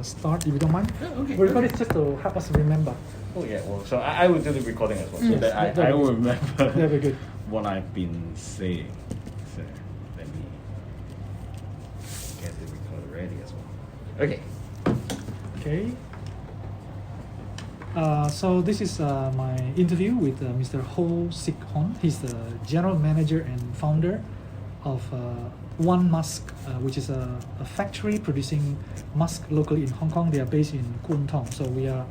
start, if you don't mind. Okay. We record it just to help us remember. Oh yeah, well, so I will do the recording as well, so Yes, that that'd I be will good. remember That'd be good. what I've been saying. So let me get the recorder ready as well. Okay. Okay. So this is my interview with Mr. Ho Sik Hon. He's the general manager and founder of One Mask, which is a factory producing masks locally in Hong Kong. They are based in Kwun Tong. So we are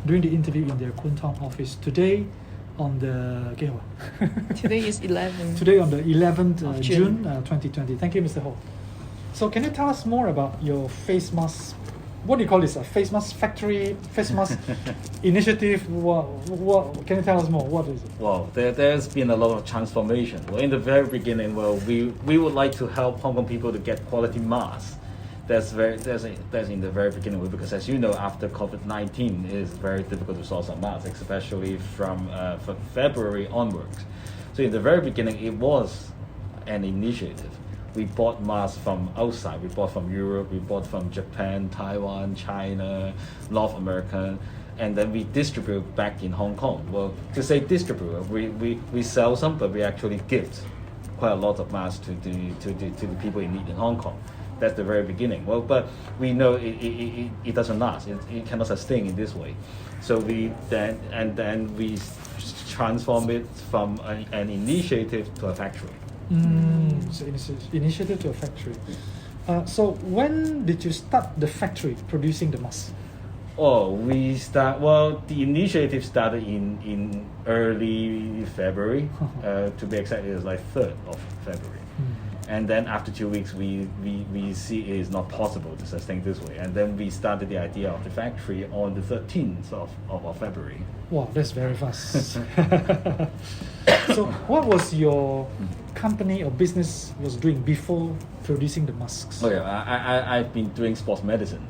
doing the interview in their Kwun Tong office today on the Today is 11. today on the 11th Of June June. 2020. Thank you, Mr. Ho. So can you tell us more about your face mask? What do you call this? A face mask factory, face mask initiative? What? Can you tell us more? What is it? Well, there's been a lot of transformation. Well, in the very beginning, well, we would like to help Hong Kong people to get quality masks. That's in the very beginning, because as you know, after COVID-19, it is very difficult to source some masks, especially from February onwards. So in the very beginning, it was an initiative. We bought masks from outside. We bought from Europe, we bought from Japan, Taiwan, China, North America, and then we distribute back in Hong Kong. Well, to say distribute, we sell some, but we actually gift quite a lot of masks to the people in need in Hong Kong. That's the very beginning. Well, but we know it doesn't last. It cannot sustain in this way. So we then we transform it from an initiative to a factory. So initiative to a factory. So when did you start the factory producing the mask? Oh, the initiative started in early February. To be exact, it was like 3rd of February. And then after 2 weeks, we see it is not possible to sustain this way. And then we started the idea of the factory on the 13th of February. Wow, that's very fast. So what was your company or business was doing before producing the masks? Oh yeah, I've been doing sports medicine.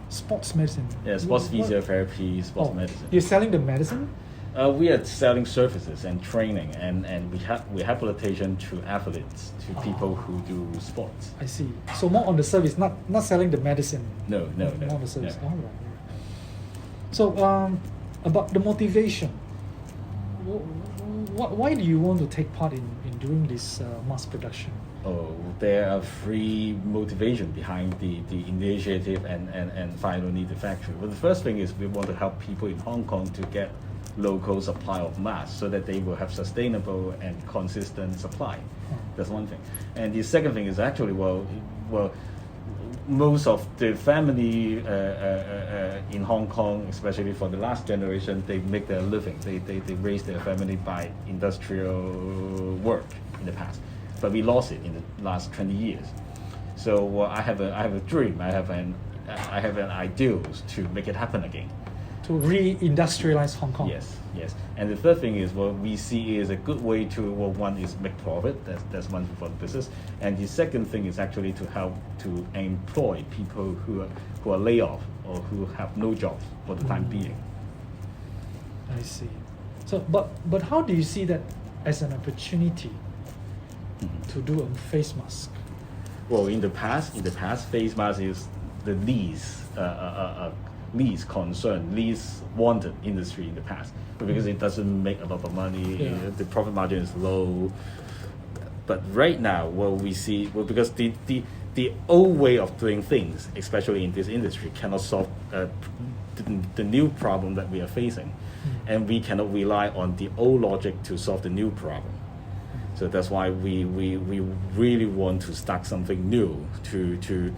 Sports medicine. Yeah, sports What- physiotherapy, sports medicine. You're selling the medicine? We are selling services and training and rehabilitation to athletes, to people who do sports. I see. So more on the service, not selling the medicine. No. More on the service. no. All right. So about the motivation. Why do you want to take part in doing this mass production? Oh, there are three motivation behind the initiative and finally the factory. Well, the first thing is we want to help people in Hong Kong to get local supply of masks so that they will have sustainable and consistent supply. That's one thing. And the second thing is actually, well, most of the family in Hong Kong, especially for the last generation, they make their living. They raise their family by industrial work in the past. But we lost it in the last 20 years. So I have a dream. I have an ideal to make it happen again. To re-industrialize Hong Kong. Yes. And the third thing is, we see is a good way to, one is make profit. That's one for the business. And the second thing is actually to help to employ people who are laid off or who have no jobs for the time being. I see. So, but how do you see that as an opportunity to do a face mask? Well, in the past, face mask is the least wanted industry in the past, but because it doesn't make a lot of money, the profit margin is low. But right now, we see, because the old way of doing things, especially in this industry, cannot solve the new problem that we are facing, and we cannot rely on the old logic to solve the new problem. So that's why we really want to start something new to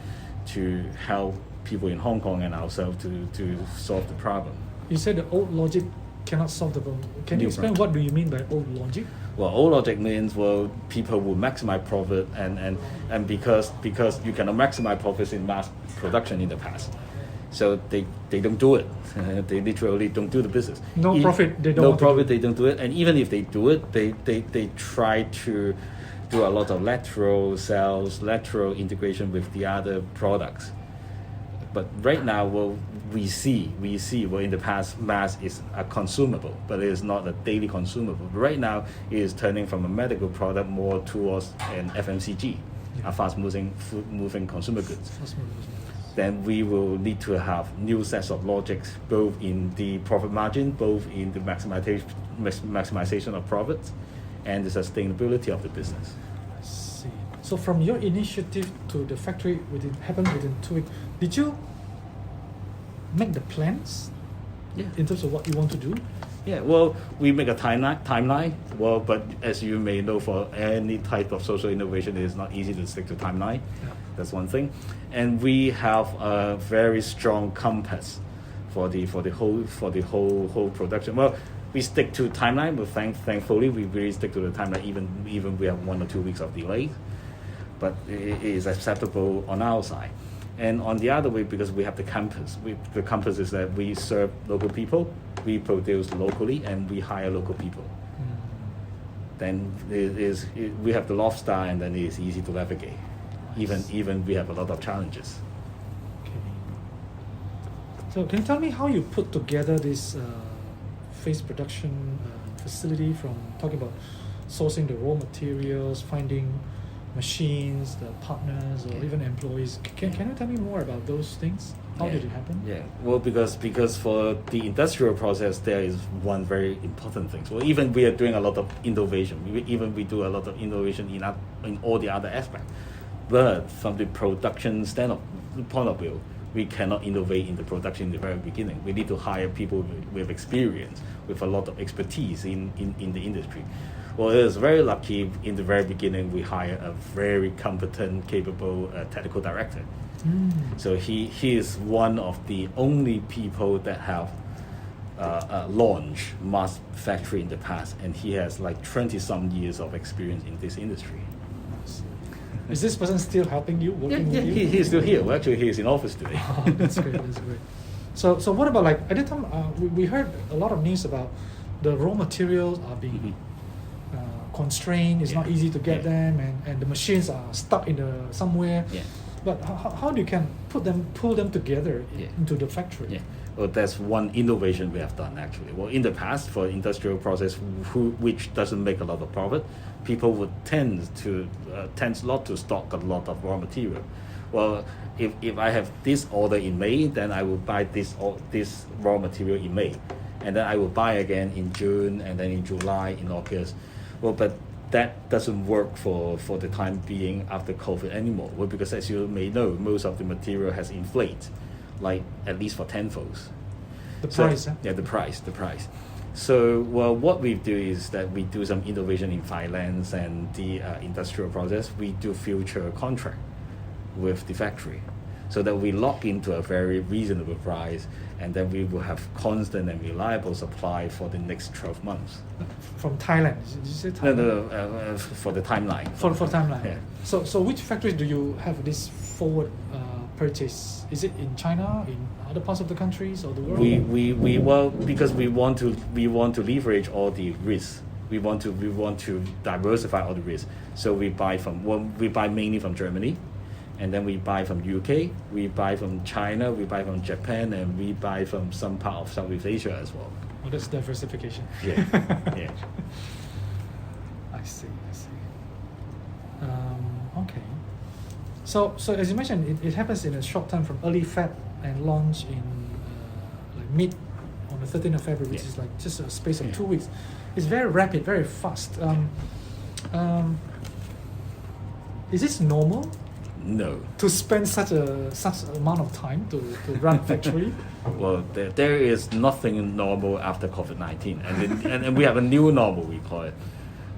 help people in Hong Kong and ourselves to solve the problem. You said the old logic cannot solve the problem. Can you New explain problem. what do you mean by old logic? Well, old logic means, people will maximize profit and because you cannot maximize profits in mass production in the past. So they don't do it. They literally don't do the business. No profit, they don't No want to profit, do it. they don't do it. And even if they do it, they try to do a lot of lateral sales, lateral integration with the other products. But right now, we see, in the past, mask is a consumable, but it is not a daily consumable. But right now, it is turning from a medical product more towards an FMCG, a fast-moving consumer goods. then we will need to have new sets of logics, both in the profit margin, both in the maximization of profits, and the sustainability of the business. I see. So from your initiative to the factory happened within 2 weeks. Did you make the plans in terms of what you want to do? Yeah, well, we make a timeline. Well, but as you may know, for any type of social innovation, it is not easy to stick to timeline. Yeah. That's one thing, and we have a very strong compass for the whole production. Well, we stick to timeline, but thankfully we really stick to the timeline. Even we have 1 or 2 weeks of delay, but it is acceptable on our side. And on the other way, because we have the compass, the compass is that we serve local people, we produce locally, and we hire local people. Then we have the North Star, and then it is easy to navigate. Even we have a lot of challenges. Okay. So can you tell me how you put together this phase production facility, from talking about sourcing the raw materials, finding machines, the partners, or even employees? Can you tell me more about those things? How did it happen? Yeah, well, because for the industrial process, there is one very important thing. So even we are doing a lot of innovation. We do a lot of innovation in all the other aspects. But from the production point of view, we cannot innovate in the production in the very beginning. We need to hire people with experience, with a lot of expertise in the industry. Well, it is very lucky in the very beginning we hire a very competent, capable technical director. So he is one of the only people that have launched mass factory in the past, and he has like 20-some years of experience in this industry. Is this person still helping you, working with you? He's still here. Well, actually, he's in office today. Oh, that's great. That's great. So what about, like, at the time we heard a lot of news about the raw materials are being constrained. It's not easy to get them, and the machines are stuck in somewhere. Yeah. But how do you can pull them together into the factory? Yeah. Well, that's one innovation we have done actually. Well, in the past, for industrial process which doesn't make a lot of profit, people would tend not to stock a lot of raw material. Well, if I have this order in May, then I will buy this raw material in May, and then I will buy again in June, and then in July, in August. Well, but that doesn't work for the time being after COVID anymore. Well, because as you may know, most of the material has inflated, like at least for tenfolds. The price, huh? Yeah, the price. So, well, what we do is that we do some innovation in finance and the industrial process. We do future contract with the factory, so that we lock into a very reasonable price, and then we will have constant and reliable supply for the next 12 months. From Thailand? Did you say Thailand? No, for the timeline. For timeline. Yeah. So which factories do you have this forward purchase? Is it in China, in other parts of the countries or the world? Well, because we want to leverage all the risks. We want to diversify all the risks. So we buy mainly from Germany, and then we buy from UK, we buy from China, we buy from Japan, and we buy from some part of Southeast Asia as well. Oh, that's diversification. Yeah. Yeah. I see. Okay. So as you mentioned, it happens in a short time, from early Feb and launch in like mid on the 13th of February, which is like just a space of 2 weeks. It's very rapid, very fast. Is this normal? No. To spend such amount of time to run factory? Well, there is nothing normal after COVID-19, and we have a new normal, we call it,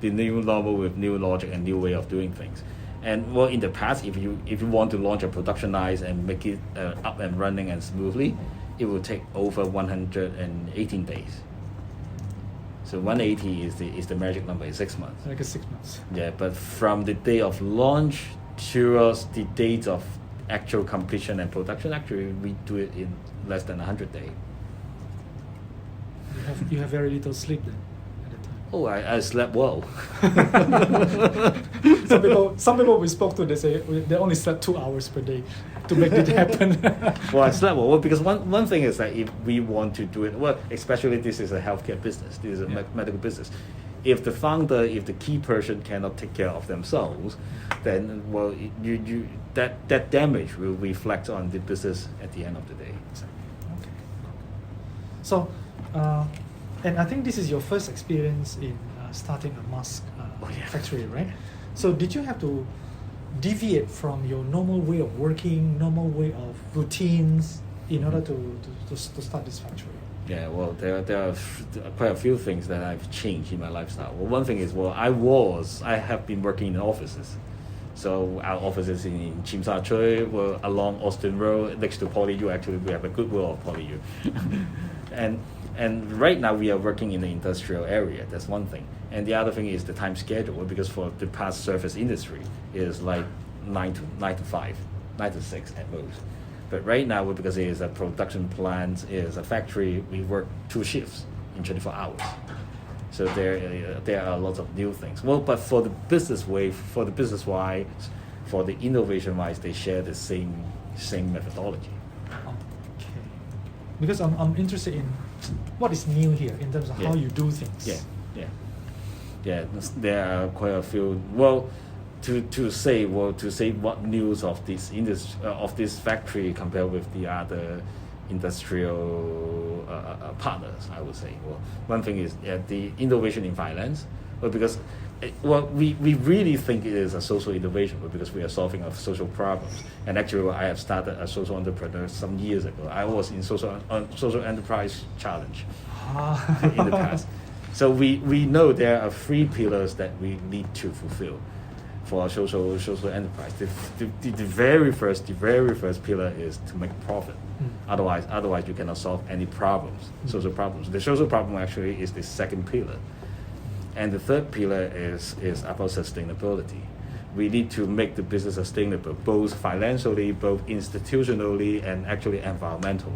the new normal with new logic and new way of doing things. And well, in the past, if you want to launch a production line and make it up and running and smoothly, it will take over 118 days. So 180 is the magic number. It's 6 months. Like 6 months. Yeah, but from the day of launch towards the date of actual completion and production, actually we do it in less than 100 days. You have very little sleep then at the time. Oh, I slept well. Some people we spoke to, they say they only slept 2 hours per day to make it happen. Well, I slept well because one thing is that if we want to do it well, especially this is a healthcare business, this is a medical business. if the founder, if the key person cannot take care of themselves, then well, that damage will reflect on the business at the end of the day. Okay. So, and I think this is your first experience in starting a mask factory, right? So, did you have to deviate from your normal way of working, normal way of routines, in order to start this factory? Yeah, well, there are quite a few things that I've changed in my lifestyle. Well, one thing is, well, I have been working in offices. So our offices in Tsim Sha Tsui were along Austin Road, next to PolyU. Actually, we have a goodwill of PolyU. and right now we are working in the industrial area. That's one thing. And the other thing is the time schedule, because for the past service industry, it is like 9 to 5, 9 to 6 at most. But right now, because it is a production plant, it is a factory, we work 2 shifts in 24 hours. So there are lots of new things. Well, but for the business wise, for the innovation wise, they share the same methodology. Okay. Because I'm interested in what is new here in terms of how you do things. Yeah. There are quite a few. Well, to say what news of this factory compared with the other industrial partners, I would say. Well, one thing is the innovation in finance, but because we really think it is a social innovation, but because we are solving a social problems. And actually, I have started a social entrepreneur some years ago. I was in social enterprise challenge in the past. So we know there are 3 pillars that we need to fulfill for a social enterprise. The very first pillar is to make profit. Otherwise you cannot solve any problems, social problems. The social problem actually is the second pillar. And the third pillar is about sustainability. We need to make the business sustainable, both financially, both institutionally, and actually environmentally.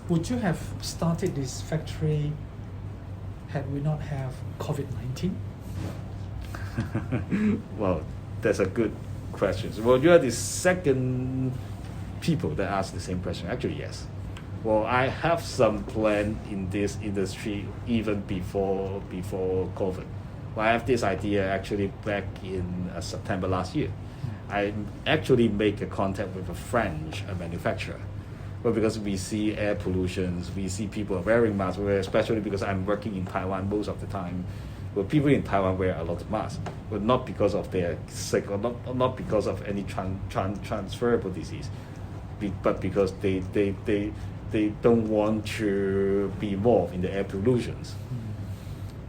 Would you have started this factory had we not have COVID-19? Well, that's a good question. Well, you are the second people that ask the same question. Actually, yes. Well, I have some plan in this industry even before COVID. Well, I have this idea actually back in September last year. I actually make a contact with a French manufacturer. Well, because we see air pollutions, we see people wearing masks, especially because I'm working in Taiwan most of the time. Well, people in Taiwan wear a lot of masks, but not because of their sick or not because of any transferable disease, but because they don't want to be involved in the air pollutions.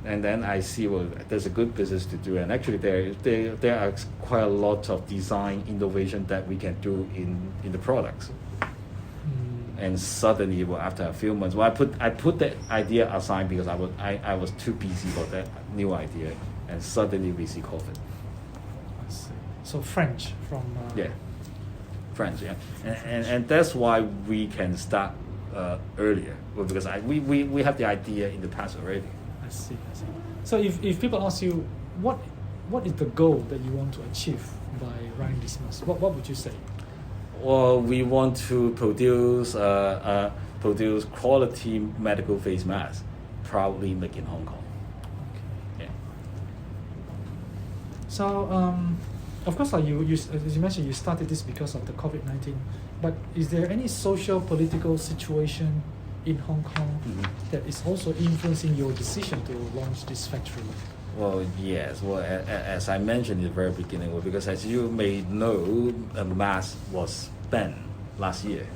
And then I see, well, there's a good business to do, and actually there are quite a lot of design innovation that we can do in the products. And suddenly, well, after a few months, well, I put that idea aside because I was too busy for that new idea, and suddenly we see COVID. I see. So French from French, and that's why we can start earlier, well, because we have the idea in the past already. I see. So if people ask you what is the goal that you want to achieve by running this mask, what would you say? Well, we want to produce quality medical face masks, proudly made in Hong Kong. Okay. Yeah. So of course, like you as you mentioned, you started this because of the COVID-19. But is there any social political situation in Hong Kong that is also influencing your decision to launch this factory? Well, yes. Well, as I mentioned in the very beginning, well, because as you may know, a mask was banned last year.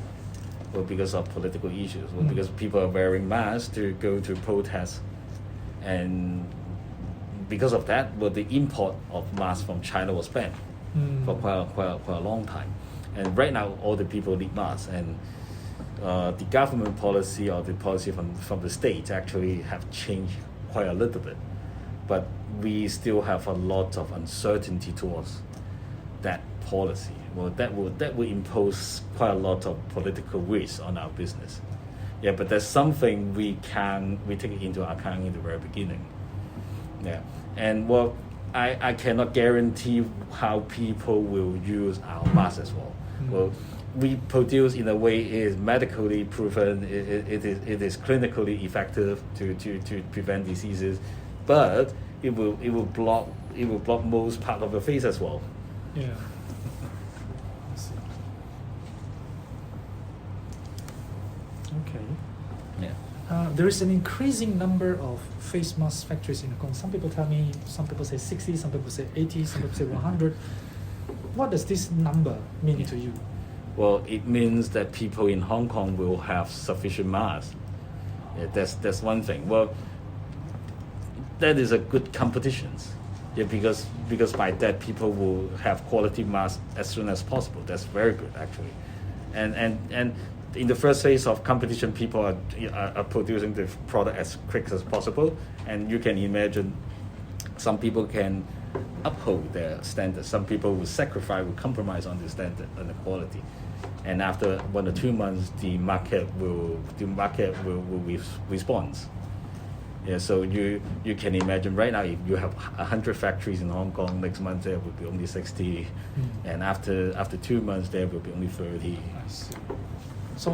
Well, because of political issues. Well, because people are wearing masks to go to protests, and because of that, well, the import of masks from China was banned for quite a long time. And right now, all the people need masks, and the government policy or the policy from the state actually have changed quite a little bit. But we still have a lot of uncertainty towards that policy. Well, that will impose quite a lot of political risk on our business. Yeah, but that's something we take it into account in the very beginning. Yeah, and well, I cannot guarantee how people will use our masks as well. Well, we produce in a way is medically proven. It is clinically effective to prevent diseases, but it will block most part of the face as well. Yeah. I see. Okay. Yeah. There is an increasing number of face mask factories in Hong Kong. Some people tell me, some people say 60, some people say 80, some people say 100. What does this number mean to you? Well, it means that people in Hong Kong will have sufficient masks. Yeah, that's one thing. Well, that is a good competition. Yeah, because by that people will have quality masks as soon as possible. That's very good actually, and in the first phase of competition, people are producing the product as quick as possible, and you can imagine some people can uphold their standards. Some people will sacrifice, will compromise on the standard and the quality, and after 1 or 2 months, the market will respond. Yeah, so you can imagine right now if you have 100 factories in Hong Kong, next month there will be only 60, and after 2 months there will be only 30. I see. So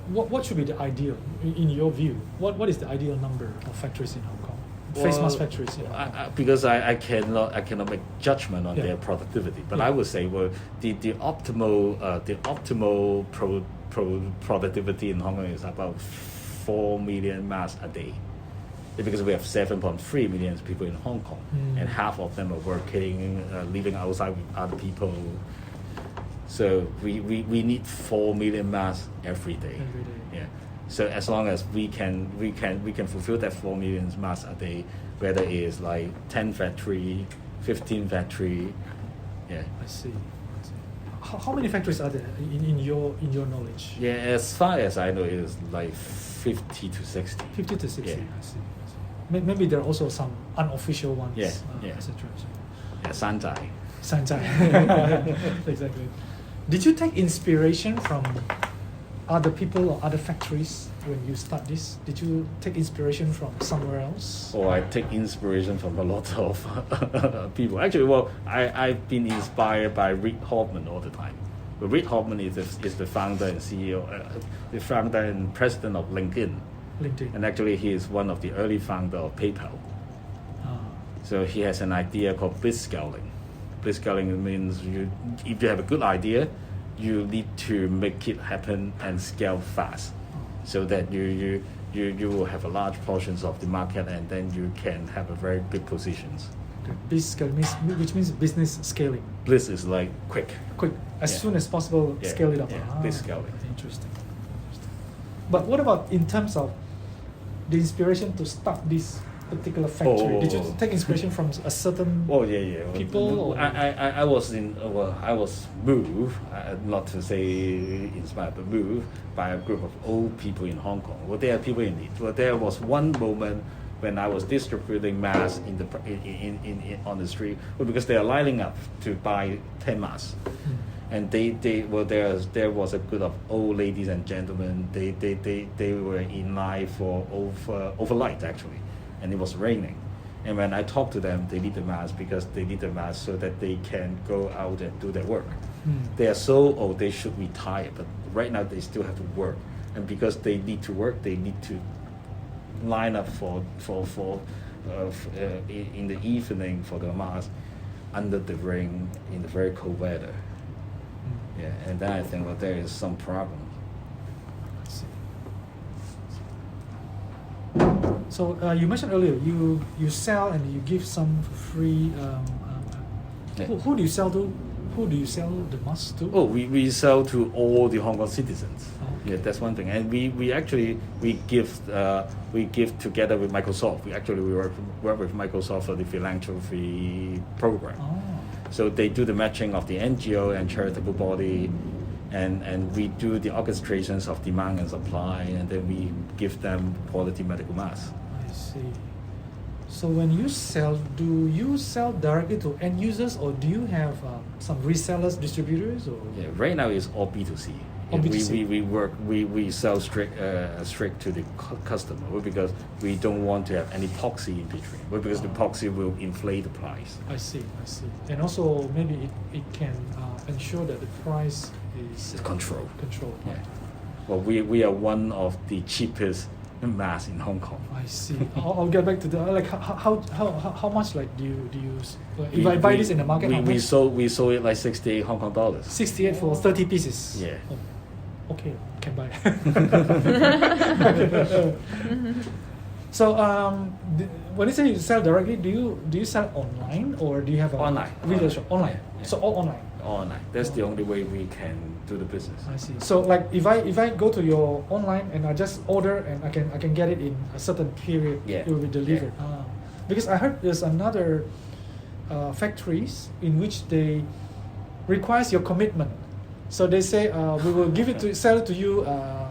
what should be the ideal, in your view? What is the ideal number of factories in Hong Kong? Face mask factories in Hong Kong? Because I cannot make judgment on their productivity, but I would say the optimal productivity in Hong Kong is about 4 million masks a day. Because we have 7.3 million people in Hong Kong, and half of them are working, living outside with other people. So we need 4 million masks every day. Yeah. So as long as we can fulfill that 4 million masks a day, whether it is like 10 factory, 15 factory. Yeah. I see. How many factories are there in your knowledge? Yeah, as far as I know, it is like 50 to 60. 50 to 60. Yeah. I see. Maybe there are also some unofficial ones. Yeah. Etc. Yeah, Sanzai. Exactly. Did you take inspiration from other people or other factories when you start this? Did you take inspiration from somewhere else? Oh, I take inspiration from a lot of people. Actually, well, I've been inspired by Reid Hoffman all the time. But Reid Hoffman is the founder and CEO, the founder and president of LinkedIn. And actually, he is one of the early founder of PayPal. So he has an idea called blitzscaling. Blitzscaling means if you have a good idea, you need to make it happen and scale fast, so that you will have a large portions of the market, and then you can have a very big positions. Blitzscaling which means business scaling. Blitz is like quick, as soon as possible, scale it up. Blitzscaling. Interesting. But what about in terms of the inspiration to start this particular factory? Did you take inspiration from a certain people? Or? I was moved, not to say inspired, but moved by a group of old people in Hong Kong. Well, there are people in need. Well, there was one moment when I was distributing masks on the street, because they are lining up to buy 10 masks. And there was a group of old ladies and gentlemen. They were in line for overnight actually, and it was raining. And when I talked to them, they need the mask because they need the mask so that they can go out and do their work. They are so old, they should retire, but right now they still have to work. And because they need to work, they need to line up for in the evening for the mask under the rain in the very cold weather. Yeah, and then I think there is some problem. So you mentioned earlier you sell and you give some free. Who do you sell to? Who do you sell the masks to? Oh, we sell to all the Hong Kong citizens. Okay. Yeah, that's one thing. And we actually give together with Microsoft. We work with Microsoft for the philanthropy program. So they do the matching of the NGO and charitable body, and we do the orchestrations of demand and supply, and then we give them quality medical masks. I see. So when you sell, do you sell directly to end users, or do you have some resellers, distributors, or? Yeah, right now it's all B2C. All B2C. We sell straight to the customer, because we don't want to have any proxy in between, because the proxy will inflate the price. I see. And also maybe it can ensure that the price is It's control. Control. Yeah. Well, we are one of the cheapest masks in Hong Kong. I see. I'll get back to the like how much like do you if I buy this in the market? How we much? sold it like 68 Hong Kong dollars. 68 for 30 pieces. Yeah. Oh, okay, can buy. So when you say you sell directly, do you sell online or do you have a Online. retail shop? Online. Yeah. So all online. Online. That's the only way we can do the business. I see. So like if I go to your online and I just order and I can get it in a certain period, Yeah. it will be delivered. Ah. Because I heard there's another factories in which they requires your commitment. So they say we will give it to sell it to you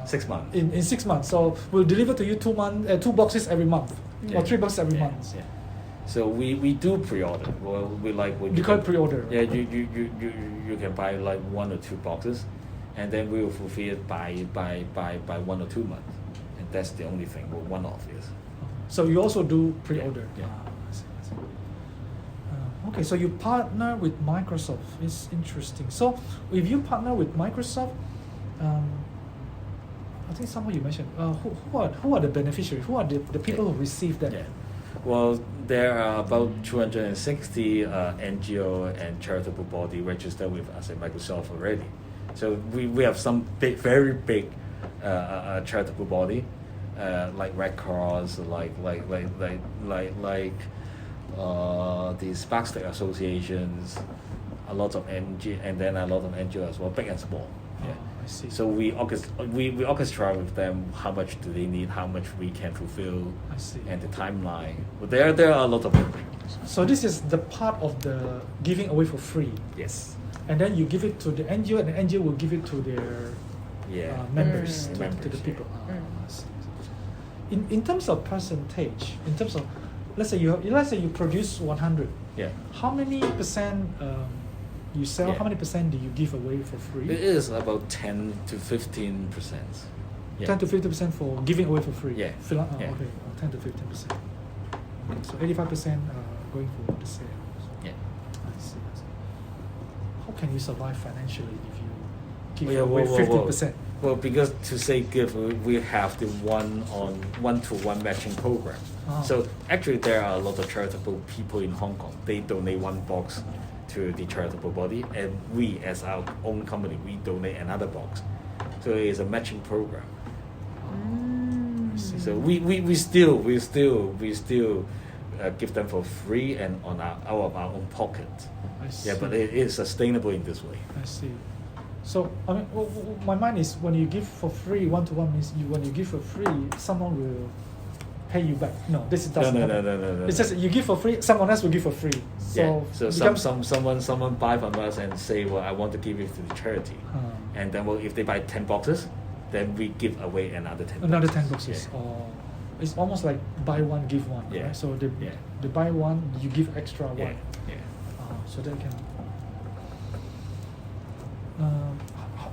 6 months. in 6 months. So we'll deliver to you 2 boxes every month Yeah. or 3 boxes every Yeah, month. yeah. So we do pre-order. Well, we like when You call it pre-order. Yeah, you can buy like 1 or 2 boxes, and then we will fulfill it by 1 or 2 months, and that's the only thing. Well, one-off is. So you also do pre-order. Yeah. Ah, I see, I see. Okay, so you partner with Microsoft. It's interesting. So if you partner with Microsoft, I think someone you mentioned. Who are the beneficiaries? Who are the people who receive that? Yeah. Well, there are about 260 NGO and charitable body registered with us at Microsoft already. So we have some very big charitable body, like Red Cross, like the Sparkstick associations, a lot of NGO, and then a lot of NGO as well, big and small. Yeah. I see. So we orchestrate with them how much do they need, how much we can fulfill, I see. and the timeline. But there are a lot of them. So this is the part of the giving away for free, Yes. and then you give it to the NGO, and the NGO will give it to their Yeah. members, Mm. to Members, the people. yeah. I see. In terms of percentage, in terms of let's say you produce 100, Yeah. how many percent you sell? Yeah. How many percent do you give away for free? It is about 10 to 15%. Yeah. 10 to 50% for giving away for free. Yeah. Yeah. Okay, 10 to 15%. So 85% going for the sales. Yeah. I see. How can you survive financially if you give Yeah, away whoa, 15%? Well, because to say give, we have the one-to-one matching program. Ah. So actually, there are a lot of charitable people in Hong Kong. They donate 1 box to the charitable body, and we, as our own company, we donate another box. So it is a matching program. So we still give them for free and out of our own pocket. I see. Yeah, but it is sustainable in this way. I see. So I mean, my mind is when you give for free, one-to-one means when you give for free, someone will pay you back. No, this doesn't No. happen. It's just you give for free, someone else will give for free. So Yeah. So becomes- someone buy from us and say, well, I want to give it to the charity, and then well, if they buy 10 boxes, then we give away another 10. Another boxes. 10 boxes. Yeah. Or it's almost like buy one, give one. Yeah. Right? So they Yeah. buy one, you give extra Yeah. one. Yeah. So they can.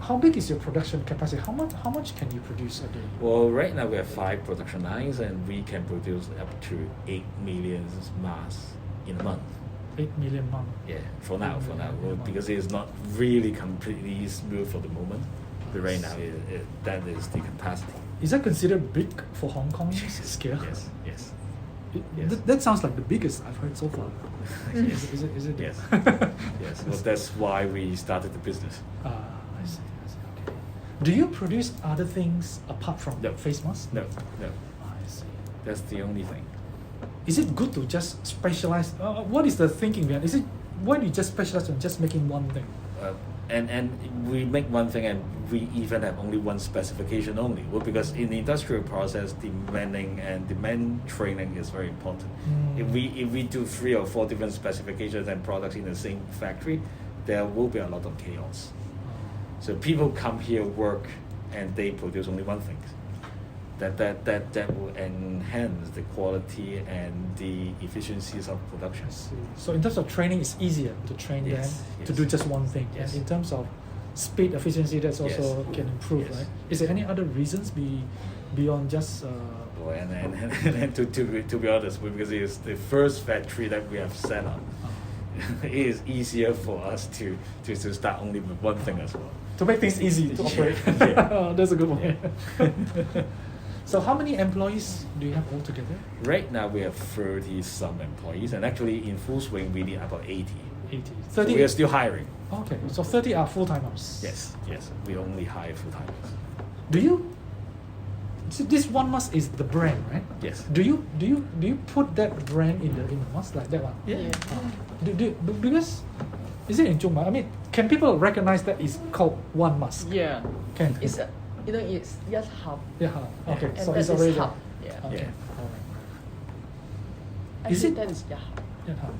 How big is your production capacity? How much can you produce a day? Well, right now we have 5 production lines, and we can produce up to 8 million masks in a month. 8 million month. Yeah, for now, Yeah. well, because it's not really completely smooth for the moment. But right now, that is the capacity. Is that considered big for Hong Kong scale? Yes, yes. It- Yes. That sounds like the biggest I've heard so far. Yes. Is it? Yes. Yes, well, that's why we started the business. I see. Okay. Do you produce other things apart from No. face masks? No, I see. that's the only thing. Is it good to just specialize? What is the thinking behind? Is it why do you just specialize on just making one thing? And we make one thing, and we even have only one specification only. Well, because in the industrial process, demanding and demand training is very important. Mm. If we do 3 or 4 different specifications and products in the same factory, there will be a lot of chaos. So people come here, work, and they produce only one thing. That will enhance the quality and the efficiencies of production. I see. So in terms of training, it's easier to train Yes, them to yes. do just one thing. Yes. And in terms of speed, efficiency, that's also Yes. can improve, Yes. right? Is there any other reasons beyond just? Well, and to be honest, because it's the first factory that we have set up, it is easier for us to start only with one thing as well. to make things easy to operate. Yeah. That's a good one. So how many employees do you have altogether? Right now we have 30 some employees, and actually in full swing we need about 80. 80. So 30. we are still hiring. Okay, so 30 are full-timers. Yes, we only hire full timers. Do you? So this One Mask is the brand, right? Yes. Do you put that brand in the mask like that one? Yeah. Because is it in Zhongma? I mean, can people recognize that it's called One Mask? Yeah. Can. It's it's just hub. Yeah. Okay. And So that it's is already. hub. Yeah. Okay. Yeah. All right. Actually, Is it- that is yeah hub. Yeah. Hub.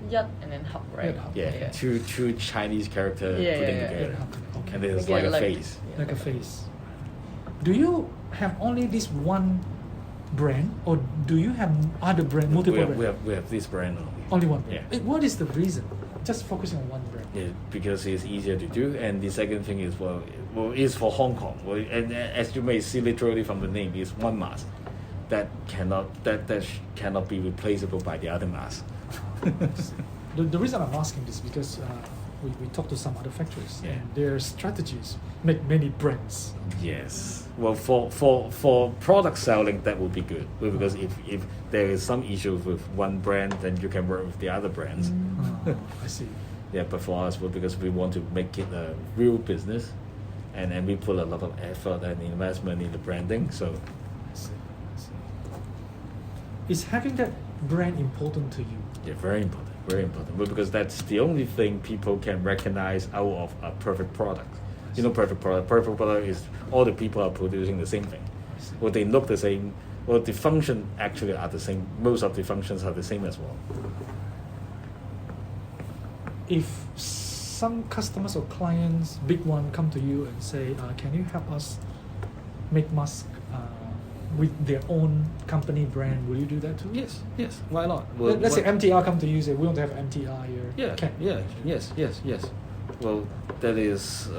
Yat and then hub, right? Hub. Yeah, two Chinese character Yeah, putting yeah, together, Yeah, hub. Okay. and there's Make it like a face. yeah, Like a face. Do you have only this one brand, or do you have other brand, multiple brands? We have this brand only. Only one brand. Yeah. What is the reason? Just focusing on one brand. Yeah, because it's easier to do, and the second thing is it's for Hong Kong. Well, and as you may see literally from the name, it's one mask that cannot be replaceable by the other mask. The reason I'm asking this is because we talked to some other factories, Yeah. and their strategies make many brands. Yes. Well, for product selling, that would be good. Well, because if there is some issue with one brand, then you can work with the other brands. I see. Yeah, but for us, well, because we want to make it a real business, and we put a lot of effort and investment in the branding. So I see. I see. Is having that brand important to you? yeah, very important. Very important. Well, because that's the only thing people can recognize out of a perfect product. You know, perfect product. Perfect product is all the people are producing the same thing. I see. Well, they look the same. Well, the function actually are the same. Most of the functions are the same as well. If some customers or clients, big one, come to you and say, "Can you help us make mask with their own company brand?" Will you do that too? Yes. Why not? Let's say MTR come to you and say, "We want to have MTR here." Yes. Well, that is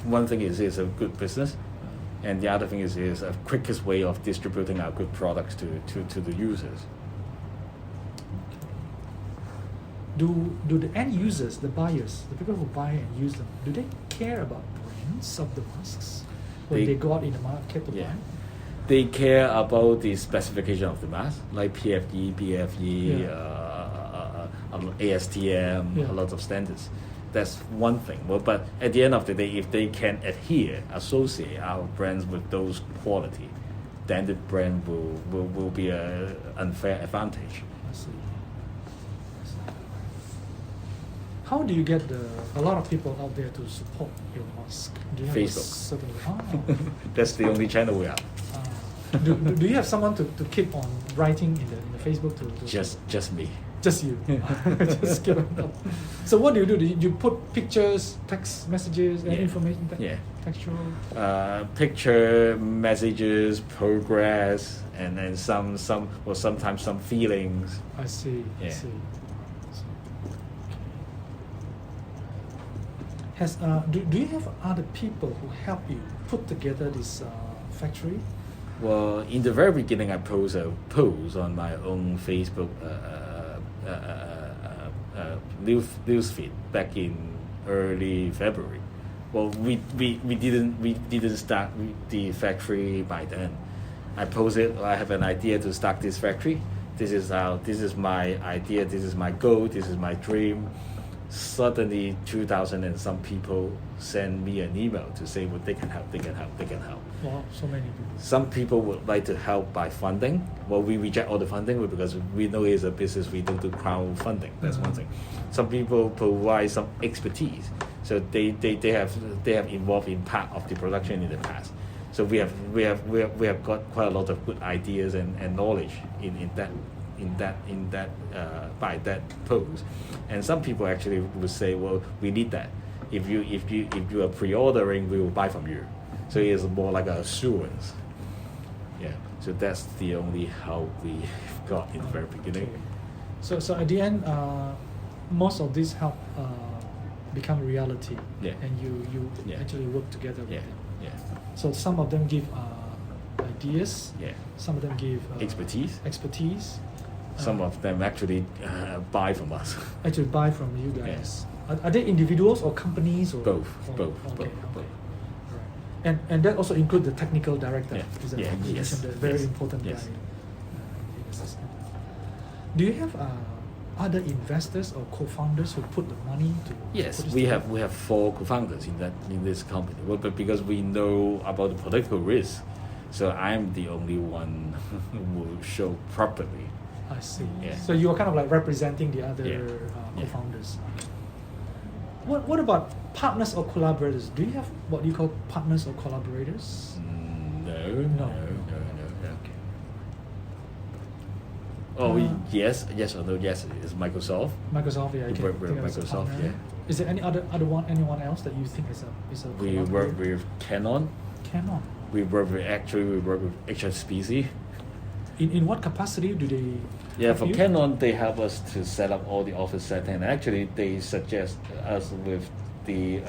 one thing is a good business, and the other thing is a quickest way of distributing our good products to the users. Do the end users, the buyers, the people who buy and use them, do they care about brands of the masks when they go out in the market to Yeah. buy? They care about the specification of the mask, like PFE, BFE, Yeah. ASTM, Yeah. a lot of standards. That's one thing. Well, but at the end of the day, if they can associate our brands with those quality, then the brand will be an unfair advantage. I see. How do you get a lot of people out there to support your mask? Do you have Facebook. A certain, That's the only channel we have. do you have someone to keep on writing in the Facebook to Just me. Just you. Just keep it up. So what do? You put pictures, text messages, and Yeah. information? Yeah. Textual. Picture, messages, progress, and then sometimes some feelings. I see. I Yeah. see. Has do you have other people who help you put together this factory? Well, in the very beginning, I post a post on my own Facebook news feed back in early February. Well, we didn't start the factory by then. I posted, I have an idea to start this factory. This is my idea. This is my goal. This is my dream. Suddenly 2,000 and some people send me an email to say, well, they can help. Wow, so many people. Some people would like to help by funding. Well, we reject all the funding because we know it's a business. We don't do crowdfunding. That's one thing. Some people provide some expertise, so they have involved in part of the production in the past. So we have got quite a lot of good ideas and knowledge in that by that post. And some people actually would say, well, we need that. If you are pre-ordering, we will buy from you. So it's more like an assurance. Yeah. So that's the only help we got in the very beginning. So at the end, most of this help become reality. Yeah. And you Yeah. actually work together with Yeah. them. Yeah. So some of them give ideas. Yeah. Some of them give Expertise. Expertise. Some of them actually buy from us. Actually buy from you guys. Are they individuals or companies or Both. or- Both. Okay, Both. okay. And that also include the technical director. Yeah. Is that Yeah, you yes, mentioned the very yes, important yes. guy in the system. Do you have other investors or co-founders who put the money to? Yes, put this we together? have 4 co-founders in this company. Well, but because we know about the political risk, so I'm the only one who will show properly. I see. Yeah. So you are kind of like representing the other Yeah. Yeah. co-founders. What about partners or collaborators? Do you have what you call partners or collaborators? No. Oh, Uh, yes or no? Yes, it's Microsoft. Microsoft, yeah. We you can work with think of as a Microsoft, partner. yeah. Is there anyone else that you think is a We work collaborator? with Canon. Canon. We work with HSBC. In what capacity do they? Yeah, help for you? Canon, they help us to set up all the office setting. And actually, they suggest us with the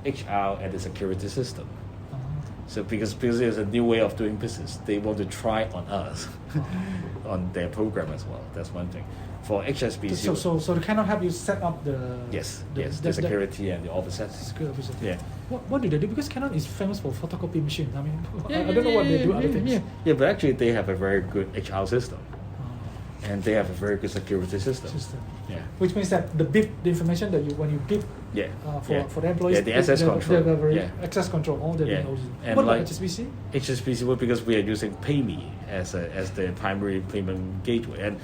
HR and the security system. Uh, So because it's a new way of doing business, they want to try on us, on their program as well. That's one thing. For HSBC, so they cannot help you set up the yes, the, yes, the the security and the office settings. security officer. Yeah. What do they do? Because Canon is famous for photocopy machine. I mean, I don't know what they do other things. Yeah, but actually they have a very good HR system, Uh, and they have a very good security system. system. Yeah. Which means that the information that when you bid Yeah. for the employees, Yeah, the access control. they have very Yeah. access control, all the Yeah. knows. And What about like- HSBC? HSBC, well, because we are using PayMe as the primary payment gateway, and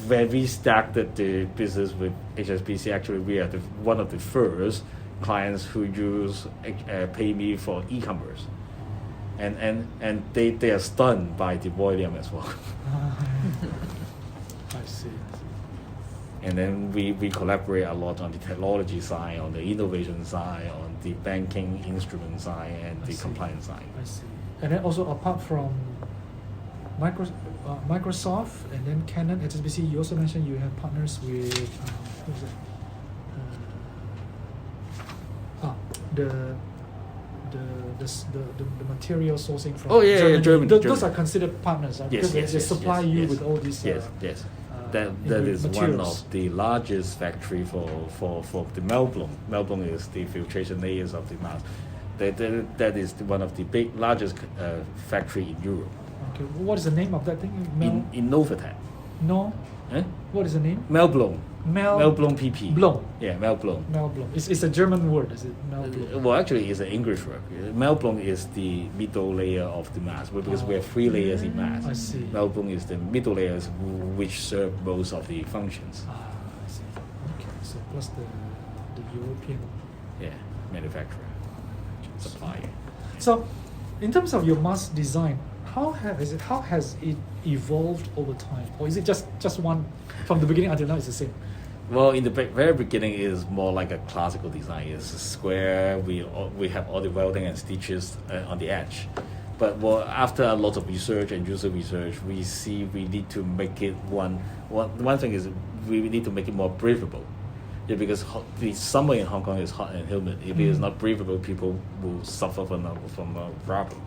when we started the business with HSBC, actually we are one of the first clients who use PayMe for e-commerce, and they are stunned by the volume as well. I see. And then we collaborate a lot on the technology side, on the innovation side, on the banking instrument side, and I the see. compliance side. I see. And then also apart from Microsoft and then Canon, HSBC, you also mentioned you have partners with who's that? The material sourcing from Oh, yeah, Germany. Those Germany. are considered partners, right? Yes, Because yes, they yes, supply yes, you yes. with all these. Yes. uh, That is one materials. of the largest factory for the Melblom. Melblom is the filtration layers of the mask. That is one of the largest factory in Europe. Okay. What is the name of that thing? In Novatec. No. Eh? What is the name? Melblom. Mel. Melblom PP. Blom. Yeah, Melblom. Melblom. It's a German word, is it? Melblom. Well, actually, it's an English word. Melblom is the middle layer of the mask because we have 3 layers in mask. I see. Melblom is the middle layers which serve most of the functions. I see. Okay. So plus the European. Yeah, manufacturer, supplier. So, in terms of your mask design, how has it evolved over time, or is it just one from the beginning until now? It's the same. Well, in the very beginning, it is more like a classical design. It's a square. We have all the welding and stitches on the edge. But after a lot of research and user research, we see we need to make it one thing is we need to make it more breathable. Yeah, because the summer in Hong Kong is hot and humid. If it is not breathable, people will suffer from a problem.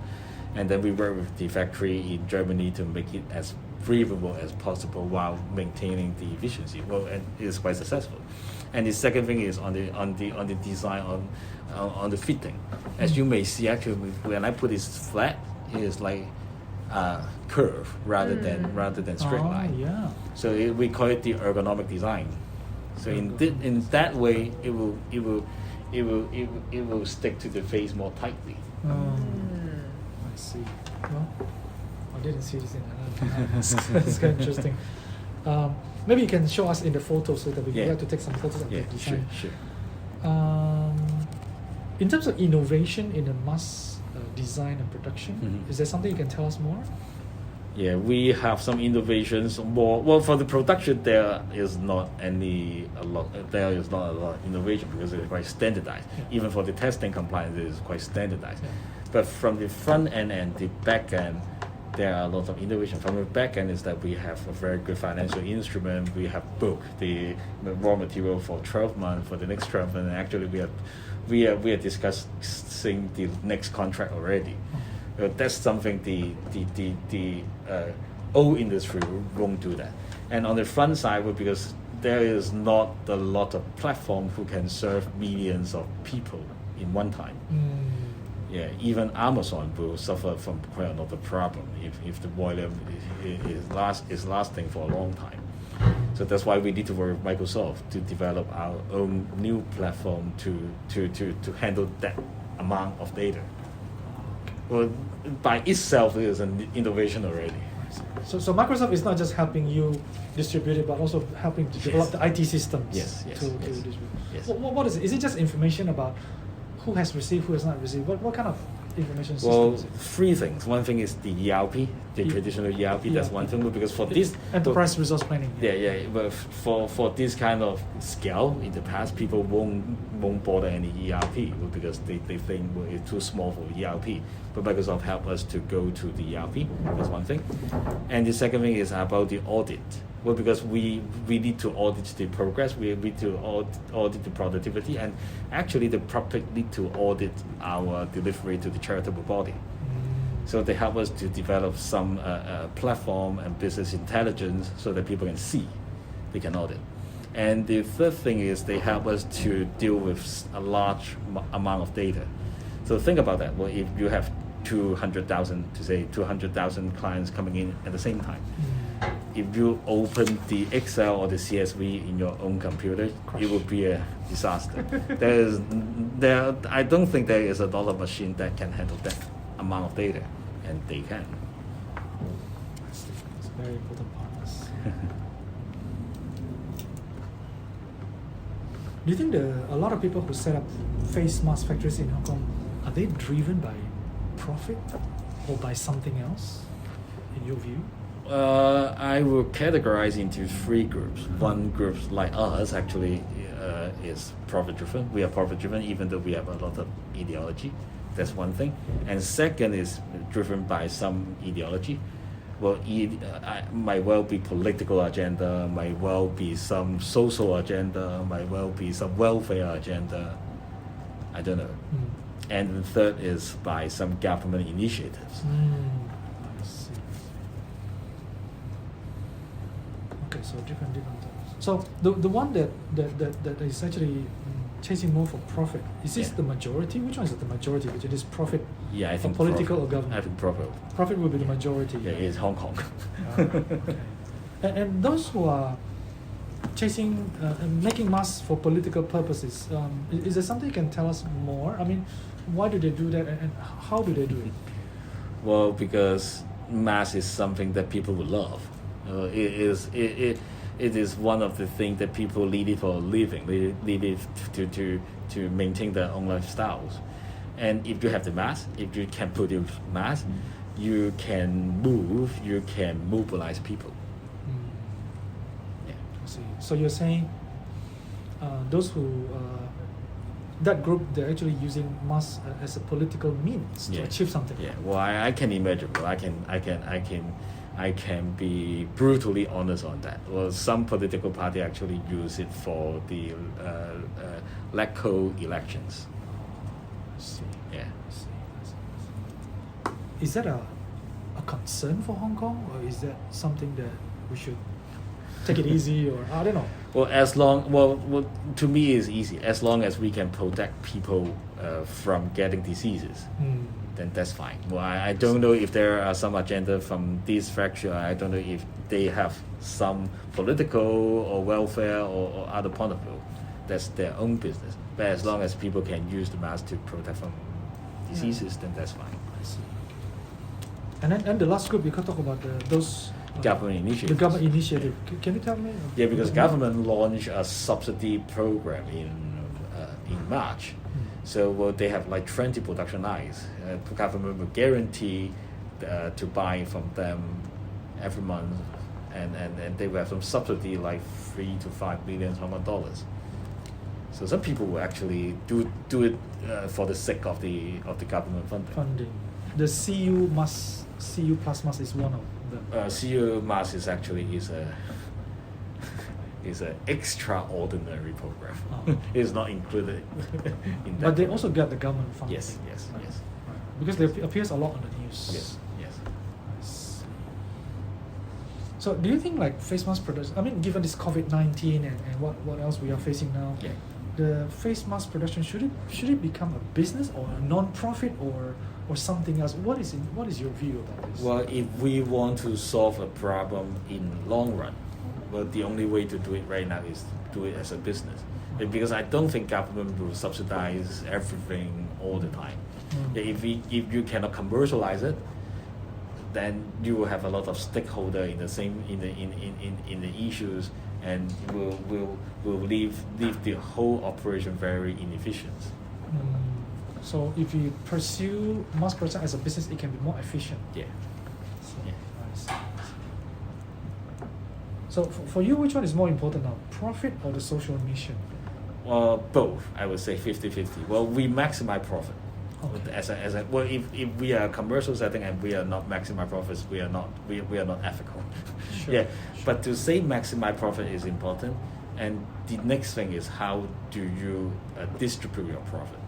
And then we work with the factory in Germany to make it as breathable as possible while maintaining the efficiency. Well, and it is quite successful. And the second thing is on the design on the fitting. As you may see, actually, when I put it flat, it is like curve rather than straight line. Yeah. So we call it the ergonomic design. So in that way, it will stick to the face more tightly. I see. Well, I didn't see this in It's kind of interesting. Maybe you can show us in the photos so that we Yeah. get to take some photos of Yeah, the sure, design. sure. In terms of innovation in the mask design and production, Mhm. is there something you can tell us more? Yeah, we have some innovations more. Well, for the production, there is not a lot of innovation because it's quite standardized. Yeah. Even for the testing compliance, it is quite standardized. Yeah. But from the front end and the back end, there are a lot of innovation. From the back end is that we have a very good financial instrument. We have booked the raw material for 12 months, for the next 12 months. And actually, we are discussing the next contract already. That's something the old industry won't do that. And on the front side, because there is not a lot of platform who can serve millions of people in one time. Yeah, even Amazon will suffer from quite another problem if the volume is lasting for a long time. So that's why we need to work with Microsoft to develop our own new platform to handle that amount of data. Well, by itself is an innovation already. So Microsoft is not just helping you distribute it, but also helping to develop the IT systems Yes, to yes. distribute. Yes. What is it? Is it just information about who has received, who has not received? What kind of information system Well, is it? three things. One thing is the ERP, the traditional ERP. That's ERP. one thing, because for this Enterprise resource planning. Yeah, but for this kind of scale, in the past, people won't bother any ERP because they think well, it's too small for ERP. But Microsoft helped us to go to the ERP. That's one thing. And the second thing is about the audit. Well, because we need to audit the progress, we need to audit the productivity, and actually the public need to audit our delivery to the charitable body. So they help us to develop some platform and business intelligence so that people can see, they can audit. And the third thing is they help us to deal with a large amount of data. So think about that. Well, if you have 200,000 clients coming in at the same time, if you open the Excel or the CSV in your own computer, it would be a disaster. I don't think there is a dollar machine that can handle that amount of data, and they can. It's a very important part. Do you think a lot of people who set up face mask factories in Hong Kong, are they driven by profit or by something else, in your view? I will categorize into three groups. One group like us actually is profit driven. We are profit driven even though we have a lot of ideology. That's one thing. And second is driven by some ideology. Well, might well be political agenda, might well be some social agenda, might well be some welfare agenda. I don't know. And the third is by some government initiatives. I see. Okay, so different types. So the one that is actually chasing more for profit, is this Yeah. the majority? Which one is the majority? Which it is profit? Yeah, I for think political profit. or government? I think profit. Profit will be the majority. Yeah, it's Hong Kong. Okay. And those who are chasing and making masks for political purposes, is there something you can tell us more? I mean, why do they do that, and how do they do it? Well, because mass is something that people will love. It is one of the things that people need it for a living. They need it to maintain their own lifestyles. And if you have the mass, if you can produce mass, you can mobilize people. Yeah. I see. So you're saying those who that group, they're actually using mass as a political means to Yeah. achieve something. Yeah. Well, I can imagine. Well, I can be brutally honest on that. Well, some political party actually use it for the local elections. I see. Yeah. I see. Is that a concern for Hong Kong, or is that something that we should take it easy, or I don't know? Well, to me it's easy. As long as we can protect people from getting diseases, then that's fine. Well, I don't know if there are some agenda from this factory. I don't know if they have some political or welfare or other point of view. That's their own business. But as long as people can use the mask to protect from diseases, then that's fine. I see. And then the last group, you can talk about those Government initiatives. The government initiative. Can you tell me? Yeah, because government launched a subsidy program in March. So they have like 20 production lines. The government will guarantee to buy from them every month, and they will have some subsidy like 3 to 5 million Hong Kong dollars. So some people will actually do it for the sake of the government funding. The CU plus mask is one of them. CU mask is actually is an extraordinary program. Oh. It's not included in that. But they also get the government funding. Yes. Right. Because they appears a lot on the news. Yes. I see. So do you think like face mask production, I mean given this COVID-19 and what else we are facing now, Yeah. the face mask production, should it become a business or a non-profit or something else? What is your view about this? Well, if we want to solve a problem in long run, well, the only way to do it right now is to do it as a business. Because I don't think government will subsidize everything all the time. If you cannot commercialize it, then you will have a lot of stakeholder in the issues, and will leave the whole operation very inefficient. So if you pursue mass production as a business, it can be more efficient. Yeah. So, Yeah. I see. So for you, which one is more important now, profit or the social mission? Well, both. I would say 50-50. Well, we maximize profit. Okay. As a well, if we are a commercial setting and we are not maximize profits, we are not ethical. Sure. Yeah. Sure. But to say maximize profit is important, and the next thing is how do you distribute your profit?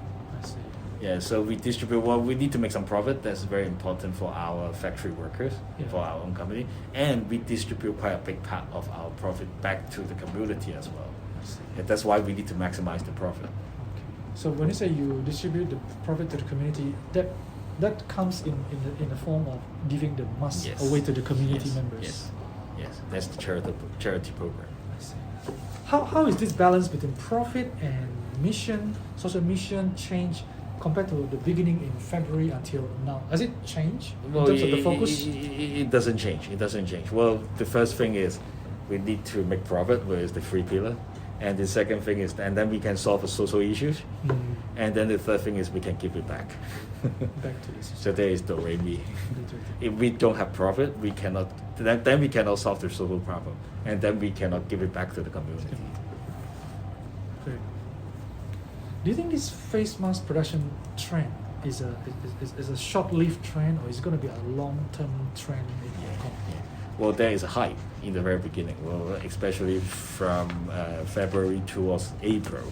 I see. Yeah, so we distribute. Well, we need to make some profit. That's very important for our factory workers, Yeah. for our own company, and we distribute quite a big part of our profit back to the community as well. I see. Yeah, that's why we need to maximize the profit. Okay. So when you say you distribute the profit to the community, that comes in the form of giving the mask Yes. away to the community Yes, members. Yes, that's the charity program. I see. How is this balance between profit and mission, social mission, change compared to the beginning in February until now? Has it changed in terms of the focus? It doesn't change. It doesn't change. Well, the first thing is we need to make profit, where is the three pillar. And the second thing is, and then we can solve the social issues. And then the third thing is we can give it back. Back to this. So there is the way we. If we don't have profit, we cannot. Then we cannot solve the social problem, and then we cannot give it back to the community. Great. Do you think this face mask production trend is a short-lived trend, or is it going to be a long-term trend in Hong Kong? Well, there is a hype in the very beginning. Well, especially from February towards April,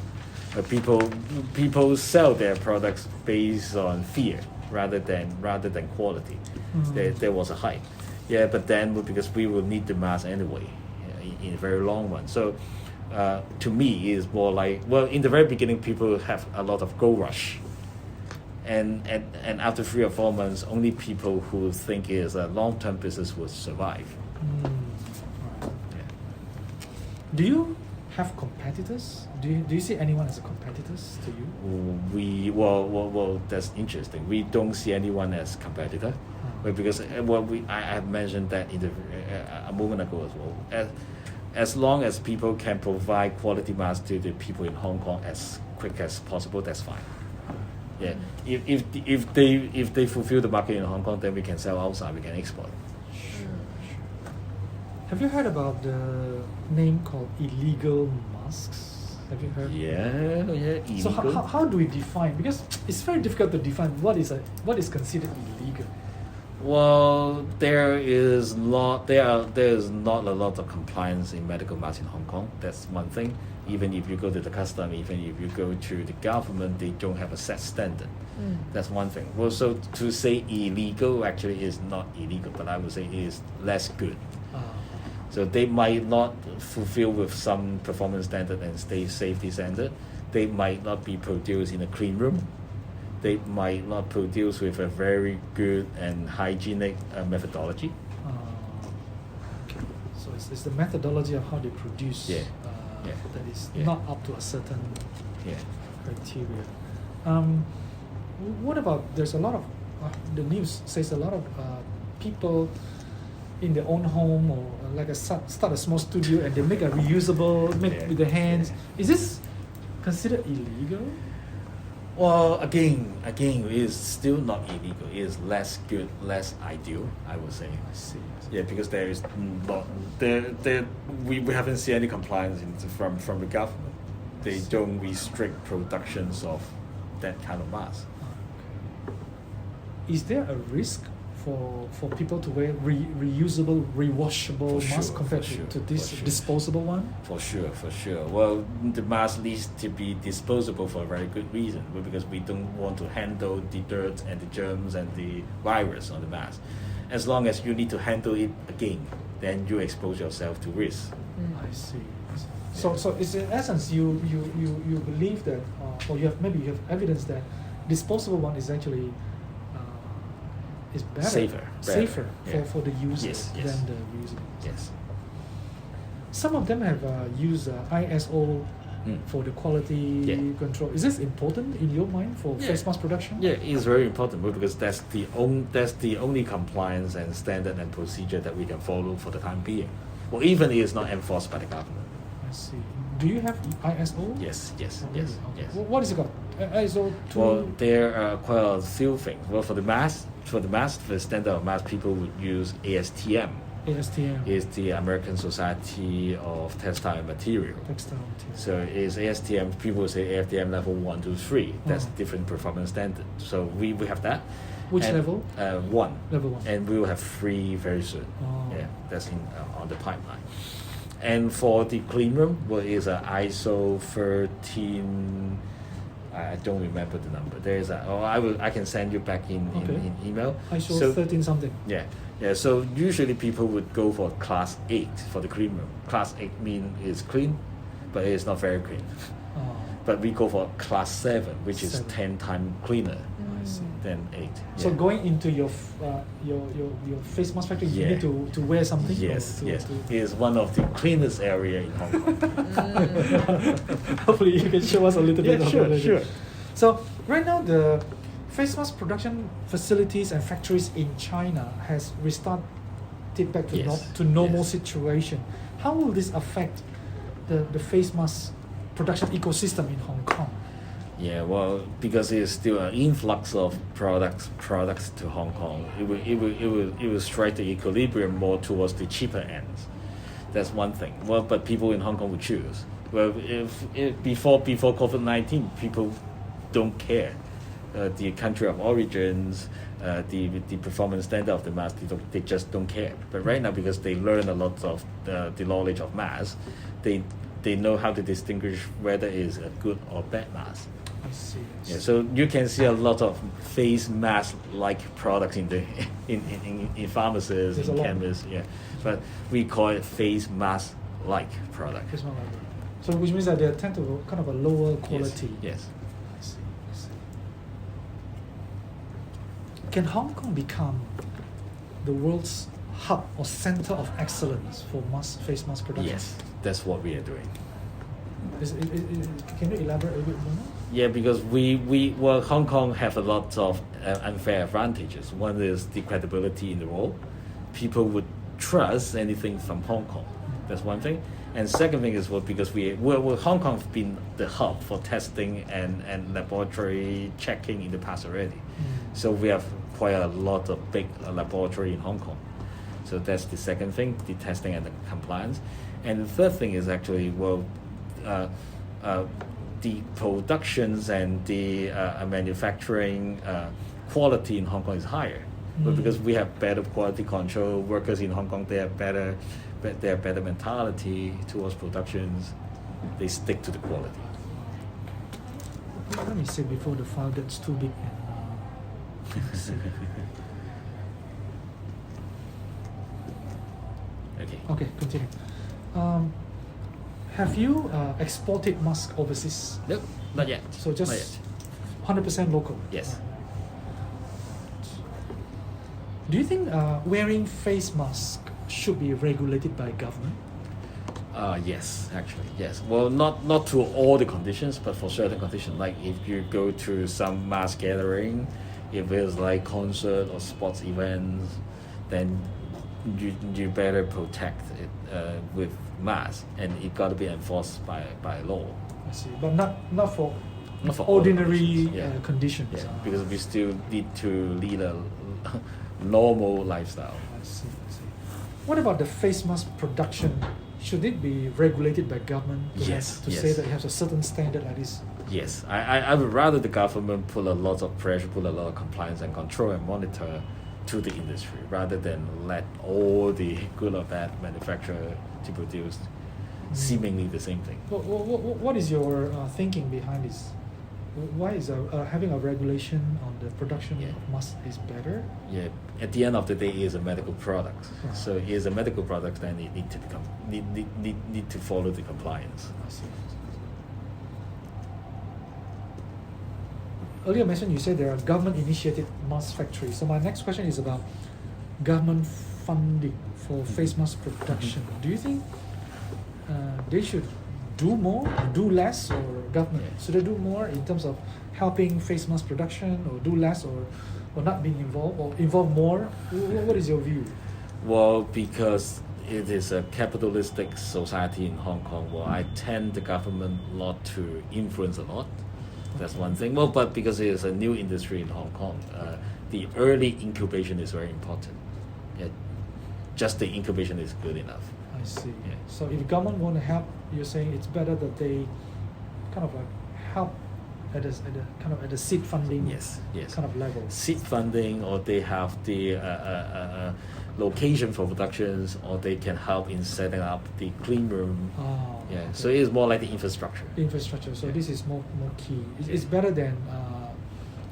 people sell their products based on fear rather than quality. There was a hype. Yeah, but then because we will need the mask anyway, in a very long run. So to me, it's more like, well, in the very beginning, people have a lot of gold rush. And after 3 or 4 months, only people who think it is a long-term business will survive. Right. Yeah. Do you have competitors? Do you see anyone as a competitors to you? Well, that's interesting. We don't see anyone as competitor, but because I have mentioned that in a moment ago as well. As long as people can provide quality masks to the people in Hong Kong as quick as possible, that's fine. Yeah, if they fulfill the market in Hong Kong, then we can sell outside. We can export. Have you heard about the name called illegal masks? Have you heard? Yeah. So Illegal. how do we define? Because it's very difficult to define what is considered illegal. Well, there is not a lot of compliance in medical masks in Hong Kong. That's one thing. Even if you go to the custom, even if you go to the government, they don't have a set standard. That's one thing. Well, so to say illegal actually is not illegal, but I would say it is less good. So they might not fulfill with some performance standard and safety standard. They might not be produced in a clean room. They might not produce with a very good and hygienic methodology. Okay. So it's the methodology of how they produce Yeah. that is Yeah. not up to a certain Yeah. criteria. What about, there's a lot of, the news says a lot of people in their own home or start a small studio and they make a reusable, Yeah. with their hands. Yeah. Is this considered illegal? Well, again, it is still not illegal. It is less good, less ideal, I would say. I see. Yeah, because there is not we haven't seen any compliance from the government. They don't restrict productions of that kind of mask. Is there a risk for people to wear reusable, rewashable For masks sure, compared for to sure, this for sure. disposable one? For sure. Well, the mask needs to be disposable for a very good reason, because we don't want to handle the dirt and the germs and the virus on the mask. As long as you need to handle it again, then you expose yourself to risk. I see. So it's in essence you believe that, or you have evidence that disposable one is actually is better, Safer, safer yeah. for the user Yes, than yes. the reusable. Yes. Some of them have used ISO Mm. for the quality Yeah. control. Is this important in your mind for Yeah. face mask production? Yeah, it's very important because that's the only compliance and standard and procedure that we can follow for the time being. Well, even it is not enforced by the government. I see. Do you have ISO? Yes, yes, Oh, yes, really? Okay. yes. What is it called? ISO 2? Well, there are quite a few things. Well, for the standard of mask, people would use ASTM. ASTM. Is the American Society of Textile Material. Textile material. So is ASTM, people say ASTM level 1, 2, 3. That's Oh. different performance standard. So we have that. Which And, level? 1. Level 1. And we will have 3 very soon. Oh. Yeah, that's on the pipeline. And for the clean room, well, is a ISO 13. I don't remember the number. There is I can send you back in email. ISO So- 13 something. Yeah, yeah. So usually people would go for class 8 for the clean room. Class 8 mean it's clean, but it's not very clean. Oh, But we go for class 7, which is 7. 10 times cleaner I see. than 8. So Yeah. going into your face mask factory, you Yeah. need to wear something. Yes, or yes. to- It is one of the cleanest area in Hong Kong. Hopefully, you can show us a little bit. Yeah, of sure, that. sure. So right now, the face mask production facilities and factories in China has restarted back to Yes, to normal yes. situation. How will this affect the face mask production ecosystem in Hong Kong? Yeah, well, because it's still an influx of products to Hong Kong, it will strike the equilibrium more towards the cheaper ends. That's one thing. Well, but people in Hong Kong would choose. Well, if before COVID-19, people don't care. The country of origins, the performance standard of the mask, they just don't care. But right now, because they learn a lot of the knowledge of mask, they know how to distinguish whether it is a good or bad mask. I see. Yeah, so you can see a lot of face mask like products in the in pharmacies, There's a in lot. chemists, yeah. But we call it face mask like product. Face mask library. So which means that they tend to kind of a lower quality. Yes. I see. Can Hong Kong become the world's hub or center of excellence for face mask production? Yes. That's what we are doing. Can you elaborate a bit more? Yeah, because Hong Kong have a lot of unfair advantages. One is the credibility in the world. People would trust anything from Hong Kong. That's one thing. And second thing is because Hong Kong have been the hub for testing and laboratory checking in the past already. So we have quite a lot of big laboratory in Hong Kong. So that's the second thing, the testing and the compliance. And the third thing is actually, the productions and the manufacturing quality in Hong Kong is higher. But because we have better quality control, workers in Hong Kong, they have better mentality towards productions. They stick to the quality. Let me say before the file gets too big and let's see. Okay. Okay, continue. Have you exported masks overseas? Nope, not yet. So Not just yet. 100% local? Yes. Do you think wearing face mask should be regulated by government? Yes, actually, yes. Well, not to all the conditions, but for certain conditions. Like if you go to some mass gathering, if it's like concert or sports events, then you better protect it with mask, and it got to be enforced by law. I see, but not for Not for all ordinary conditions, yeah. conditions. Yeah, because we still need to lead a normal lifestyle. I see. What about the face mask production? Should it be regulated by government Yes, to yes. say that it has a certain standard like this? Yes, I would rather the government put a lot of pressure, put a lot of compliance and control and monitor to the industry, rather than let all the good or bad manufacturer to produce seemingly the same thing. What is your thinking behind this? Why is having a regulation on the production Yeah. of mask is better? Yeah, at the end of the day, it is a medical product. Right. So it is a medical product, then it need to become need to follow the compliance. I see. Earlier mentioned you said there are government-initiated mask factories. So my next question is about government funding for face mask production. Do you think they should do more, do less, or government should they do more in terms of helping face mask production, or do less, or not being involved, or involve more? What is your view? Well, because it is a capitalistic society in Hong Kong, well, I tend the government not to influence a lot. That's one thing. Well, but because it is a new industry in Hong Kong, the early incubation is very important. Yeah, just the incubation is good enough. I see. Yeah. So if government want to help, you're saying it's better that they kind of like help at the seed funding Yes, yes. kind of level. Seed funding, or they have the location for productions, or they can help in setting up the clean room. Oh, Yeah, okay. so it is more like the infrastructure. Infrastructure. So Yeah. this is more key. It's better than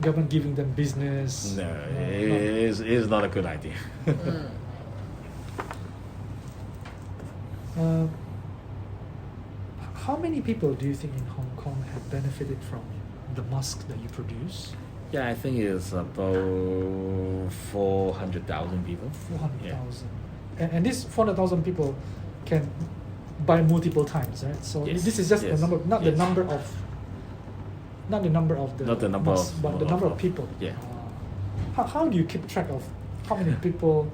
government giving them business. No, not- it is not a good idea. Uh, how many people do you think in Hong Kong have benefited from the mask that you produce? Yeah, I think it's about 400,000 people. 400,000. And this 400,000 people can buy multiple times, right? So Yes, this is just yes, the number, not the yes. number of, not the number of the Not the number masks, of- but the number of people. Yeah. How do you keep track of how many people?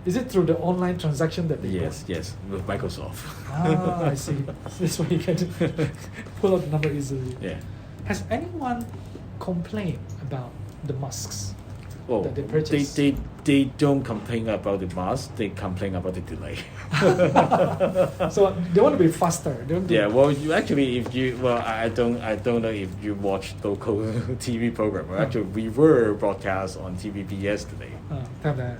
Is it through the online transaction that they Yes, bought? yes, with Microsoft. Ah, I see. That's why you can pull out the number easily. Yeah. Has anyone complained about the masks Well, that they purchase? they don't complain about the mask, they complain about the delay. So they want to be faster. They want to Yeah, well, you actually, if you, well, I don't know if you watch local TV program. Well, actually, we were broadcast on TVB yesterday. have that.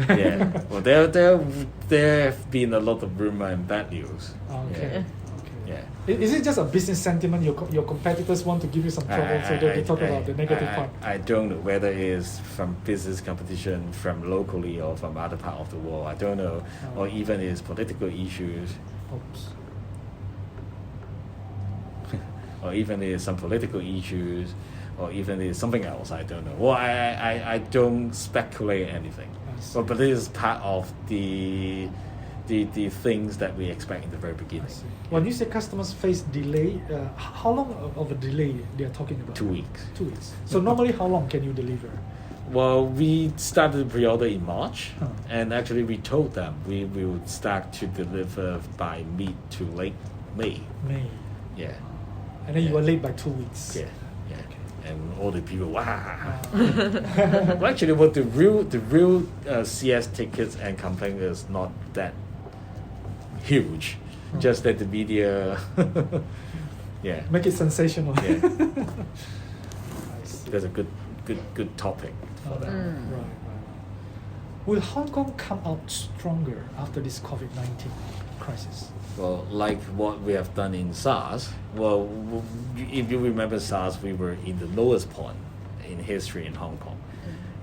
Yeah, well, there have been a lot of rumor and bad news. Okay. Yeah. Is it just a business sentiment? Your competitors want to give you some trouble, so they talk about the negative part. I don't know whether it is from business competition, from locally or from other part of the world. I don't know, or even it's political issues, Oops. or even it's some political issues, or even it's something else. I don't know. Well, I don't speculate anything. I see. But it is part of the things that we expect in the very I beginning. see. When you say customers face delay, how long of a delay they are talking about? 2 weeks. 2 weeks. So normally, how long can you deliver? Well, we started the pre-order in March, Huh. and actually we told them we will start to deliver by mid to late May. May. Yeah, And then you Yeah. were late by 2 weeks. yeah, yeah. And all the people, wow. Ah. Well, actually, what the real CS tickets and complaint is not that huge, Hmm. just that the media, yeah, Make it sensational. Yeah. I see. that's a good topic for them. Right. Will Hong Kong come out stronger after this COVID-19 crisis? Well, like what we have done in SARS, well, if you remember SARS, we were in the lowest point in history in Hong Kong.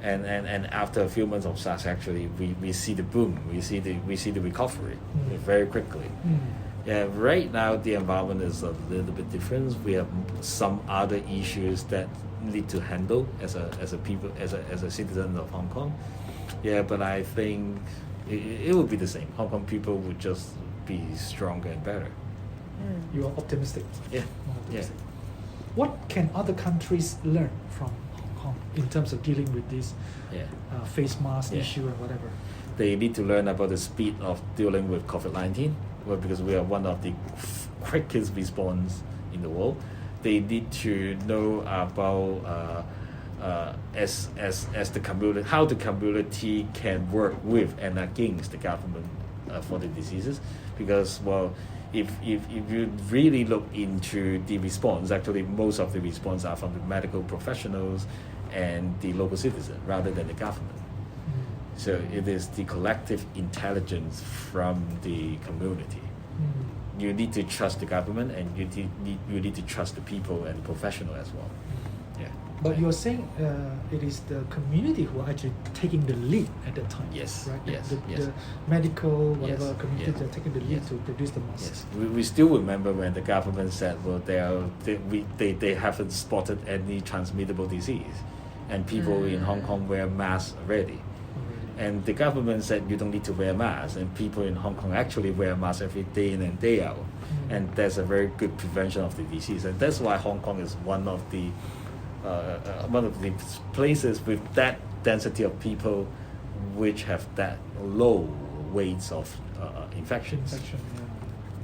And after a few months of SARS, actually, we see the boom, we see the recovery very quickly. Yeah, right now the environment is a little bit different. We have some other issues that need to handle as a citizen of Hong Kong. Yeah, but I think it will be the same. Hong Kong people would just be stronger and better. You are optimistic. Yeah, More yeah. optimistic. What can other countries learn from Hong Kong in terms of dealing with this Yeah. face mask Yeah. issue and whatever? They need to learn about the speed of dealing with COVID-19, well, because we are one of the quickest response in the world. They need to know about as the community, how the community can work with and against the government for the diseases, because well, if you really look into the response, actually most of the response are from the medical professionals and the local citizen rather than the government. So it is the collective intelligence from the community. You need to trust the government, and you need to trust the people and the professional as well. Yeah. But you're saying it is the community who are actually taking the lead at that time. Yes, Right. yes, The, yes. the medical whatever Yes, community yes, that are taking the lead yes, to produce the masks. Yes, we still remember when the government said, well, they haven't spotted any transmittable disease, and people in Hong Kong wear masks already. And the government said you don't need to wear masks, and people in Hong Kong actually wear masks every day in and day out, and that's a very good prevention of the disease, and that's why Hong Kong is one of the places with that density of people, which have that low rates of infections. Infection, yeah.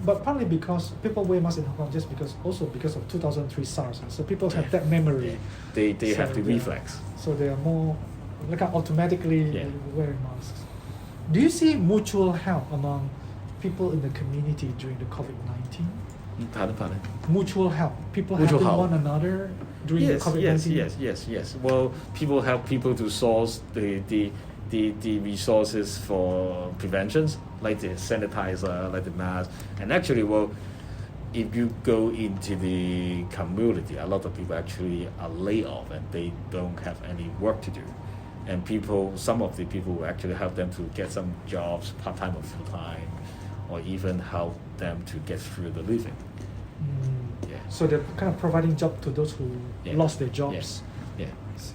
But partly because people wear masks in Hong Kong, just because of 2003 SARS, so people have that memory. They So have the they are- reflex. So they are more like automatically Yeah. wearing masks. Do you see mutual help among people in the community during the COVID-19? Pardon? Mutual help, people Mutual helping help. one another during Yes, the COVID-19. yes. Well, people help people to source the resources for preventions, like the sanitizer, like the mask. And actually, well, if you go into the community, a lot of people actually are laid off and they don't have any work to do. And some of the people will actually help them to get some jobs, part-time or full-time, or even help them to get through the living. Mm. Yeah. So they're kind of providing job to those who Yeah. lost their jobs. Yeah. I see.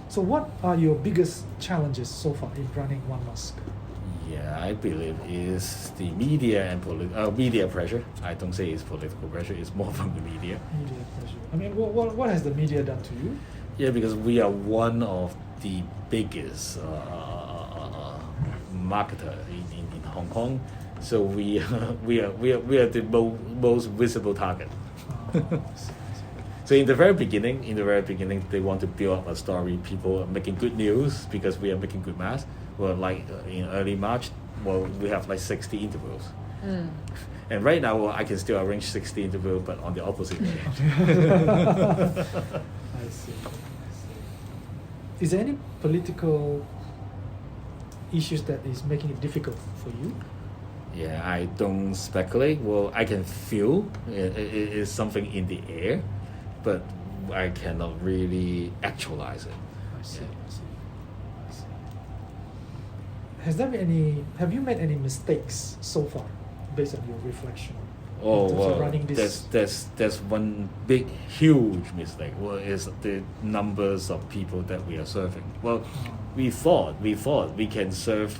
So what are your biggest challenges so far in running One Mask? Yeah, I believe is the media and media pressure. I don't say it's political pressure; it's more from the media. Media pressure. I mean, what has the media done to you? Yeah, because we are one of the biggest marketer in Hong Kong, so we are the most visible target. I see. So in the very beginning, they want to build up a story. People are making good news because we are making good masks. Well, like in early March, well, we have like 60 interviews. And right now, well, I can still arrange 60 interviews, but on the opposite way. I see. Is there any political issues that is making it difficult for you? Yeah, I don't speculate. Well, I can feel it is something in the air, but I cannot really actualize it. I see. Yeah. I see. Have you made any mistakes so far, based on your reflection? Oh, in terms of well, running this? there's one big, huge mistake. Well, is the numbers of people that we are serving. Well, we thought we can serve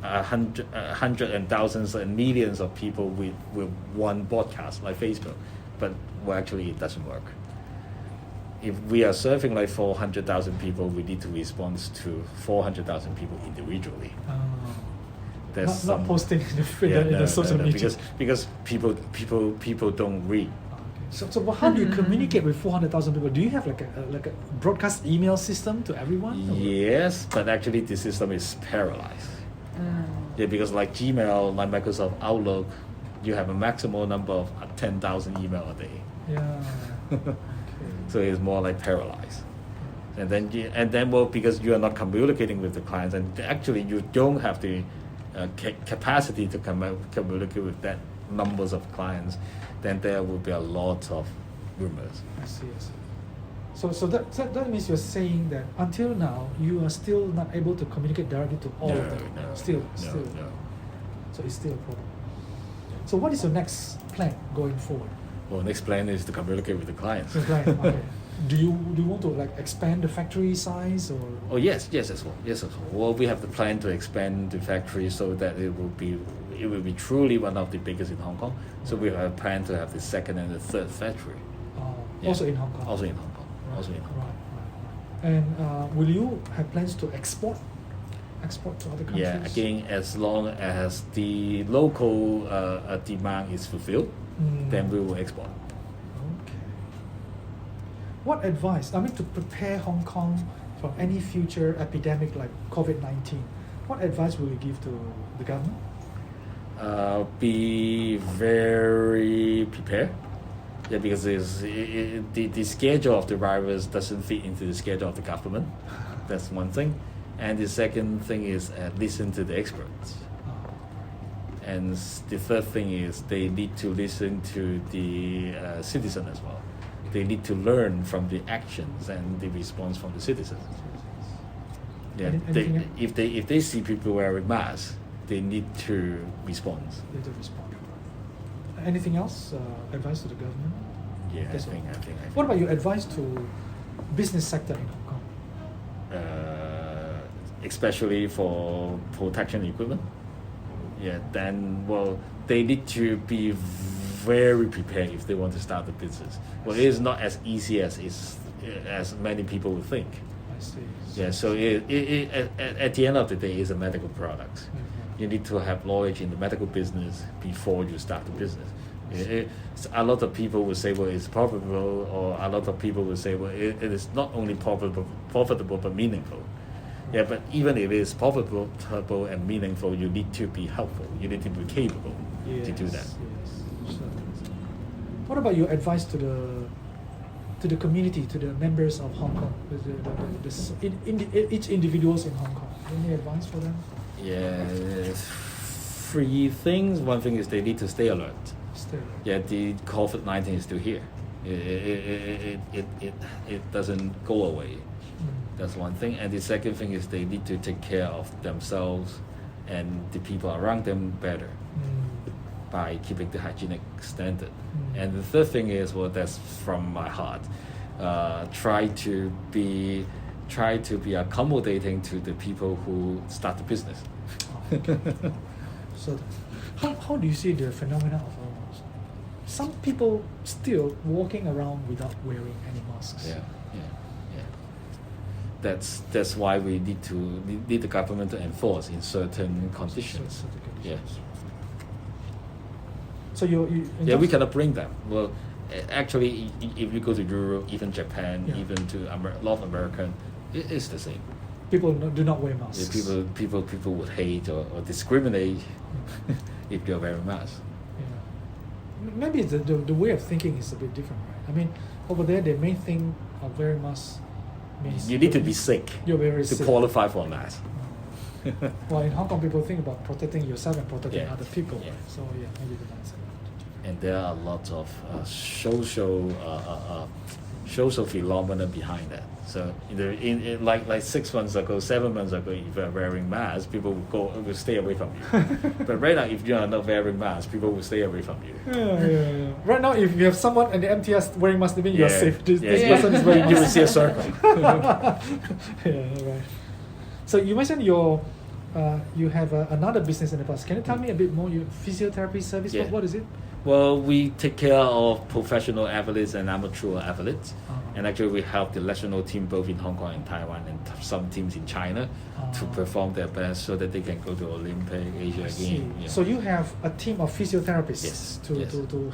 hundred and thousands and millions of people with one broadcast like Facebook, but well, actually it doesn't work. If we are serving like 400,000 people, we need to respond to 400,000 people individually. There's not posting in the social media. because people don't read. Okay. So how do you communicate with 400,000 people? Do you have like a broadcast email system to everyone? or- Yes, but actually the system is paralyzed. Yeah, because like Gmail, like Microsoft Outlook, you have a maximum number of 10,000 email a day. Yeah. Okay. So it's more like paralyzed. And then well, because you are not communicating with the clients, and actually you don't have the capacity to communicate with that numbers of clients, then there will be a lot of rumors. I see. So that means you're saying that until now you are still not able to communicate directly to all of them. Still. No. So it's still a problem. So what is your next plan going forward? Well, next plan is to communicate with the clients. So plan, okay. Do you want to like expand the factory size or? Oh yes as well. Well, we have the plan to expand the factory so that it will be truly one of the biggest in Hong Kong. So we have a plan to have the second and the third factory. Yeah. Also in Hong Kong. Also in Hong Kong. Right. And will you have plans to export to other countries? Yeah, again, as long as the local demand is fulfilled, then we will export. Okay. What advice, to prepare Hong Kong from any future epidemic like COVID-19, what advice will you give to the government? Be very prepared. Yeah, because the schedule of the virus doesn't fit into the schedule of the government. That's one thing. And the second thing is listen to the experts. And the third thing is they need to listen to the citizen as well. They need to learn from the actions and the response from the citizens. Yeah, Anything else? if they see people wearing masks, they need to respond. They do respond. Anything else? Advice to the government? Yeah, That's I think. What about your advice to business sector in Hong Kong? Especially for protection equipment. Yeah, then they need to be very prepared if they want to start a business. Well, it is not as easy as many people would think. I see. Yeah, so at the end of the day, it's a medical product. You need to have knowledge in the medical business before you start the business. A lot of people will say, well, it's profitable, or a lot of people will say, well, it is not only profitable but meaningful. Yeah, but even if it is profitable and meaningful, you need to be helpful. You need to be capable to do that. Yes. So, what about your advice to the community, to the members of Hong Kong, each individuals in Hong Kong? Any advice for them? Yeah, three things. One thing is they need to stay alert. Still. Yeah, the COVID-19 is still here. It doesn't go away. That's one thing. And the second thing is they need to take care of themselves and the people around them better by keeping the hygienic standard. And the third thing is, well, that's from my heart. Try to be accommodating to the people who start the business. So, how do you see the phenomenon of some people still walking around without wearing any masks? Yeah. That's why we need the government to enforce in certain conditions. Certain Yeah. conditions. So you We cannot bring them. Well, actually, if you go to Europe, even Japan, Yeah. even to North America, it is the same. people do not wear masks. Yeah, people would hate or discriminate if you're wearing masks. Yeah. Maybe the way of thinking is a bit different, right? I mean, over there they may think of wearing masks means You need to be sick you're very to sick. qualify for a mask. Well, in Hong Kong, people think about protecting yourself and protecting Yeah. other people. Yeah. So yeah, maybe the mindset. And there are a lot of social phenomena behind that. So in like 6 months ago, 7 months ago, if you are wearing masks, people will stay away from you. But right now, if you are not wearing masks, people will stay away from you. Yeah. Right now, if you have someone at the MTS wearing mask, then you're safe. This person is wearing You will mask. see a circle. Yeah, right. So you mentioned you have another business in the past. Can you tell me a bit more? Your physiotherapy service. Yeah. What is it? Well, we take care of professional athletes and amateur athletes. And actually, we help the national team both in Hong Kong and Taiwan and some teams in China to perform their best so that they can go to Olympic, Asia I see. Games. Yeah. So you have a team of physiotherapists Yes, to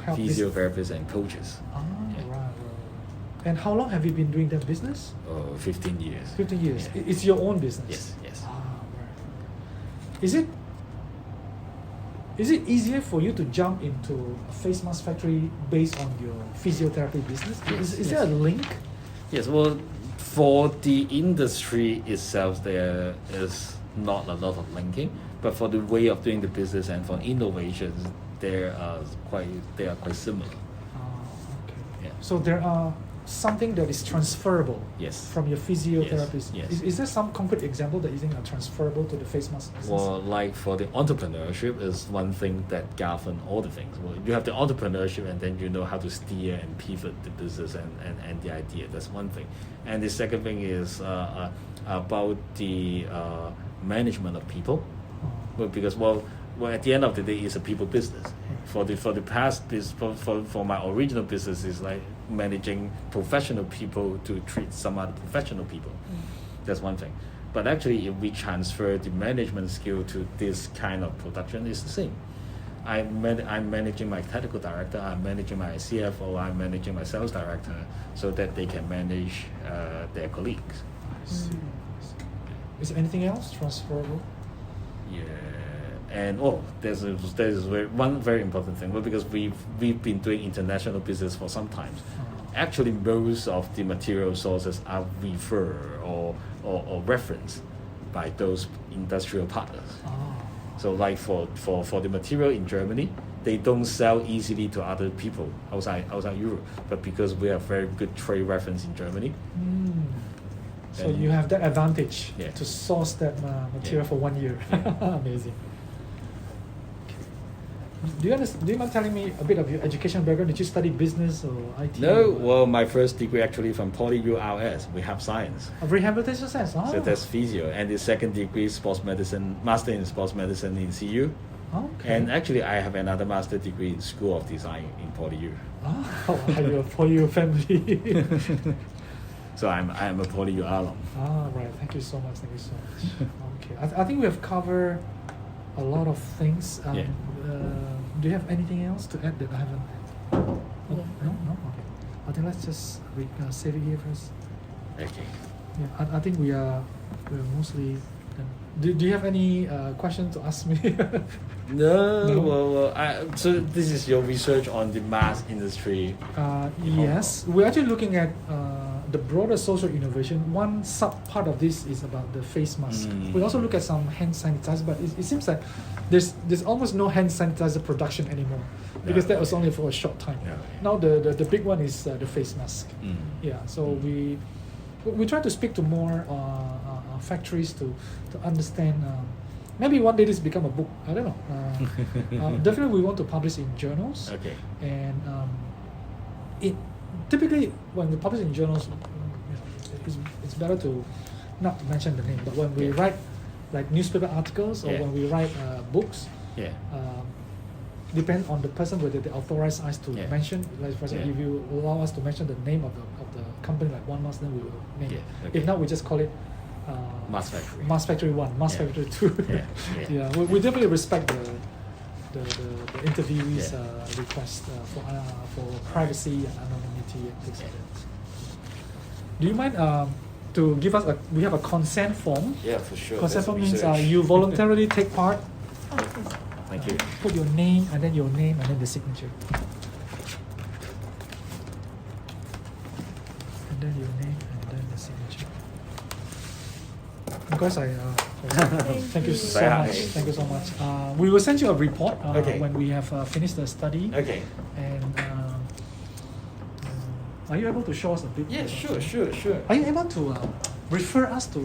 help this. physiotherapists and coaches. Yeah. Right. And how long have you been doing that business? 15 years. 15 years. Yeah. It's your own business. Yes. Right. Is it easier for you to jump into a face mask factory based on your physiotherapy business? Yes, Is there a link? Yes, well, for the industry itself, there is not a lot of linking, but for the way of doing the business and for innovations, they are quite similar. Okay. Yeah. So there are something that is transferable Yes. from your physiotherapist. Yes. Is there some concrete example that you think are transferable to the face mask business? Well, like for the entrepreneurship is one thing that govern all the things. Well, you have the entrepreneurship and then you know how to steer and pivot the business and the idea. That's one thing. And the second thing is about the management of people. Well, because well, at the end of the day, it's a people business. For the past, for my original business is like managing professional people to treat some other professional people. That's one thing. But actually, if we transfer the management skill to this kind of production, it's the same. I'm managing my technical director, I'm managing my CFO, I'm managing my sales director, so that they can manage their colleagues. I see. Is there anything else transferable? Yeah, and there's one very important thing. Well, because we've been doing international business for some time. Actually, most of the material sources are referred or referenced by those industrial partners. So, like for the material in Germany, they don't sell easily to other people outside Europe. But because we have very good trade reference in Germany, So And- you have that advantage Yeah. to source that material Yeah. for 1 year. Amazing. Do you mind telling me a bit of your education background? Did you study business or IT? no, or well, my first degree actually from PolyU RS, we have science. rehabilitation science? Oh. So that's physio, and the second degree sports medicine, master in sports medicine in CU. Okay. And actually, I have another master degree in School of Design in PolyU. Oh, are you for your family? So I'm a PolyU alum. Right. Thank you so much. Thank you so much. Okay. I think we have covered a lot of things. Yeah. Do you have anything else to add that I haven't? Oh, No. No. Okay. I think let's just save it here first. Okay. Yeah. I think we're mostly done. Do you have any question to ask me? No, No? well, so this is your research on the mass industry. Yes, we're actually looking at the broader social innovation. One sub part of this is about the face mask. We also look at some hand sanitizer, but it seems like there's almost no hand sanitizer production anymore because Yeah. that was only for a short time. Yeah. Now the big one is the face mask. Yeah, so we try to speak to more factories to understand. Maybe one day this become a book. I don't know. Definitely, we want to publish in journals. Okay. And it typically when we publish in journals, it's better to not to mention the name. But when we Yeah. write like newspaper articles or Yeah. when we write books, Yeah. depend on the person whether they authorize us to Yeah. mention. Like for example, Yeah. if you allow us to mention the name of the company like One Mask, then we will name it. Yeah, okay. If not, we just call it. Mass Factory. Mass Factory 1, Mass Yeah. Factory 2. Yeah, yeah. We definitely respect the interviewees' Yeah. request for privacy and anonymity and things like that. Do you mind to give us we have a consent form. Yeah, for sure. Consent That's form means research. you voluntarily take part, Thank you. put your name and then your name and then the signature. And then your name and then the signature. Because thank you so Very much. nice. Thank you so much. We will send you a report Okay. when we have finished the study. Okay. And are you able to show us a bit? Yeah, sure. Are you able to refer us to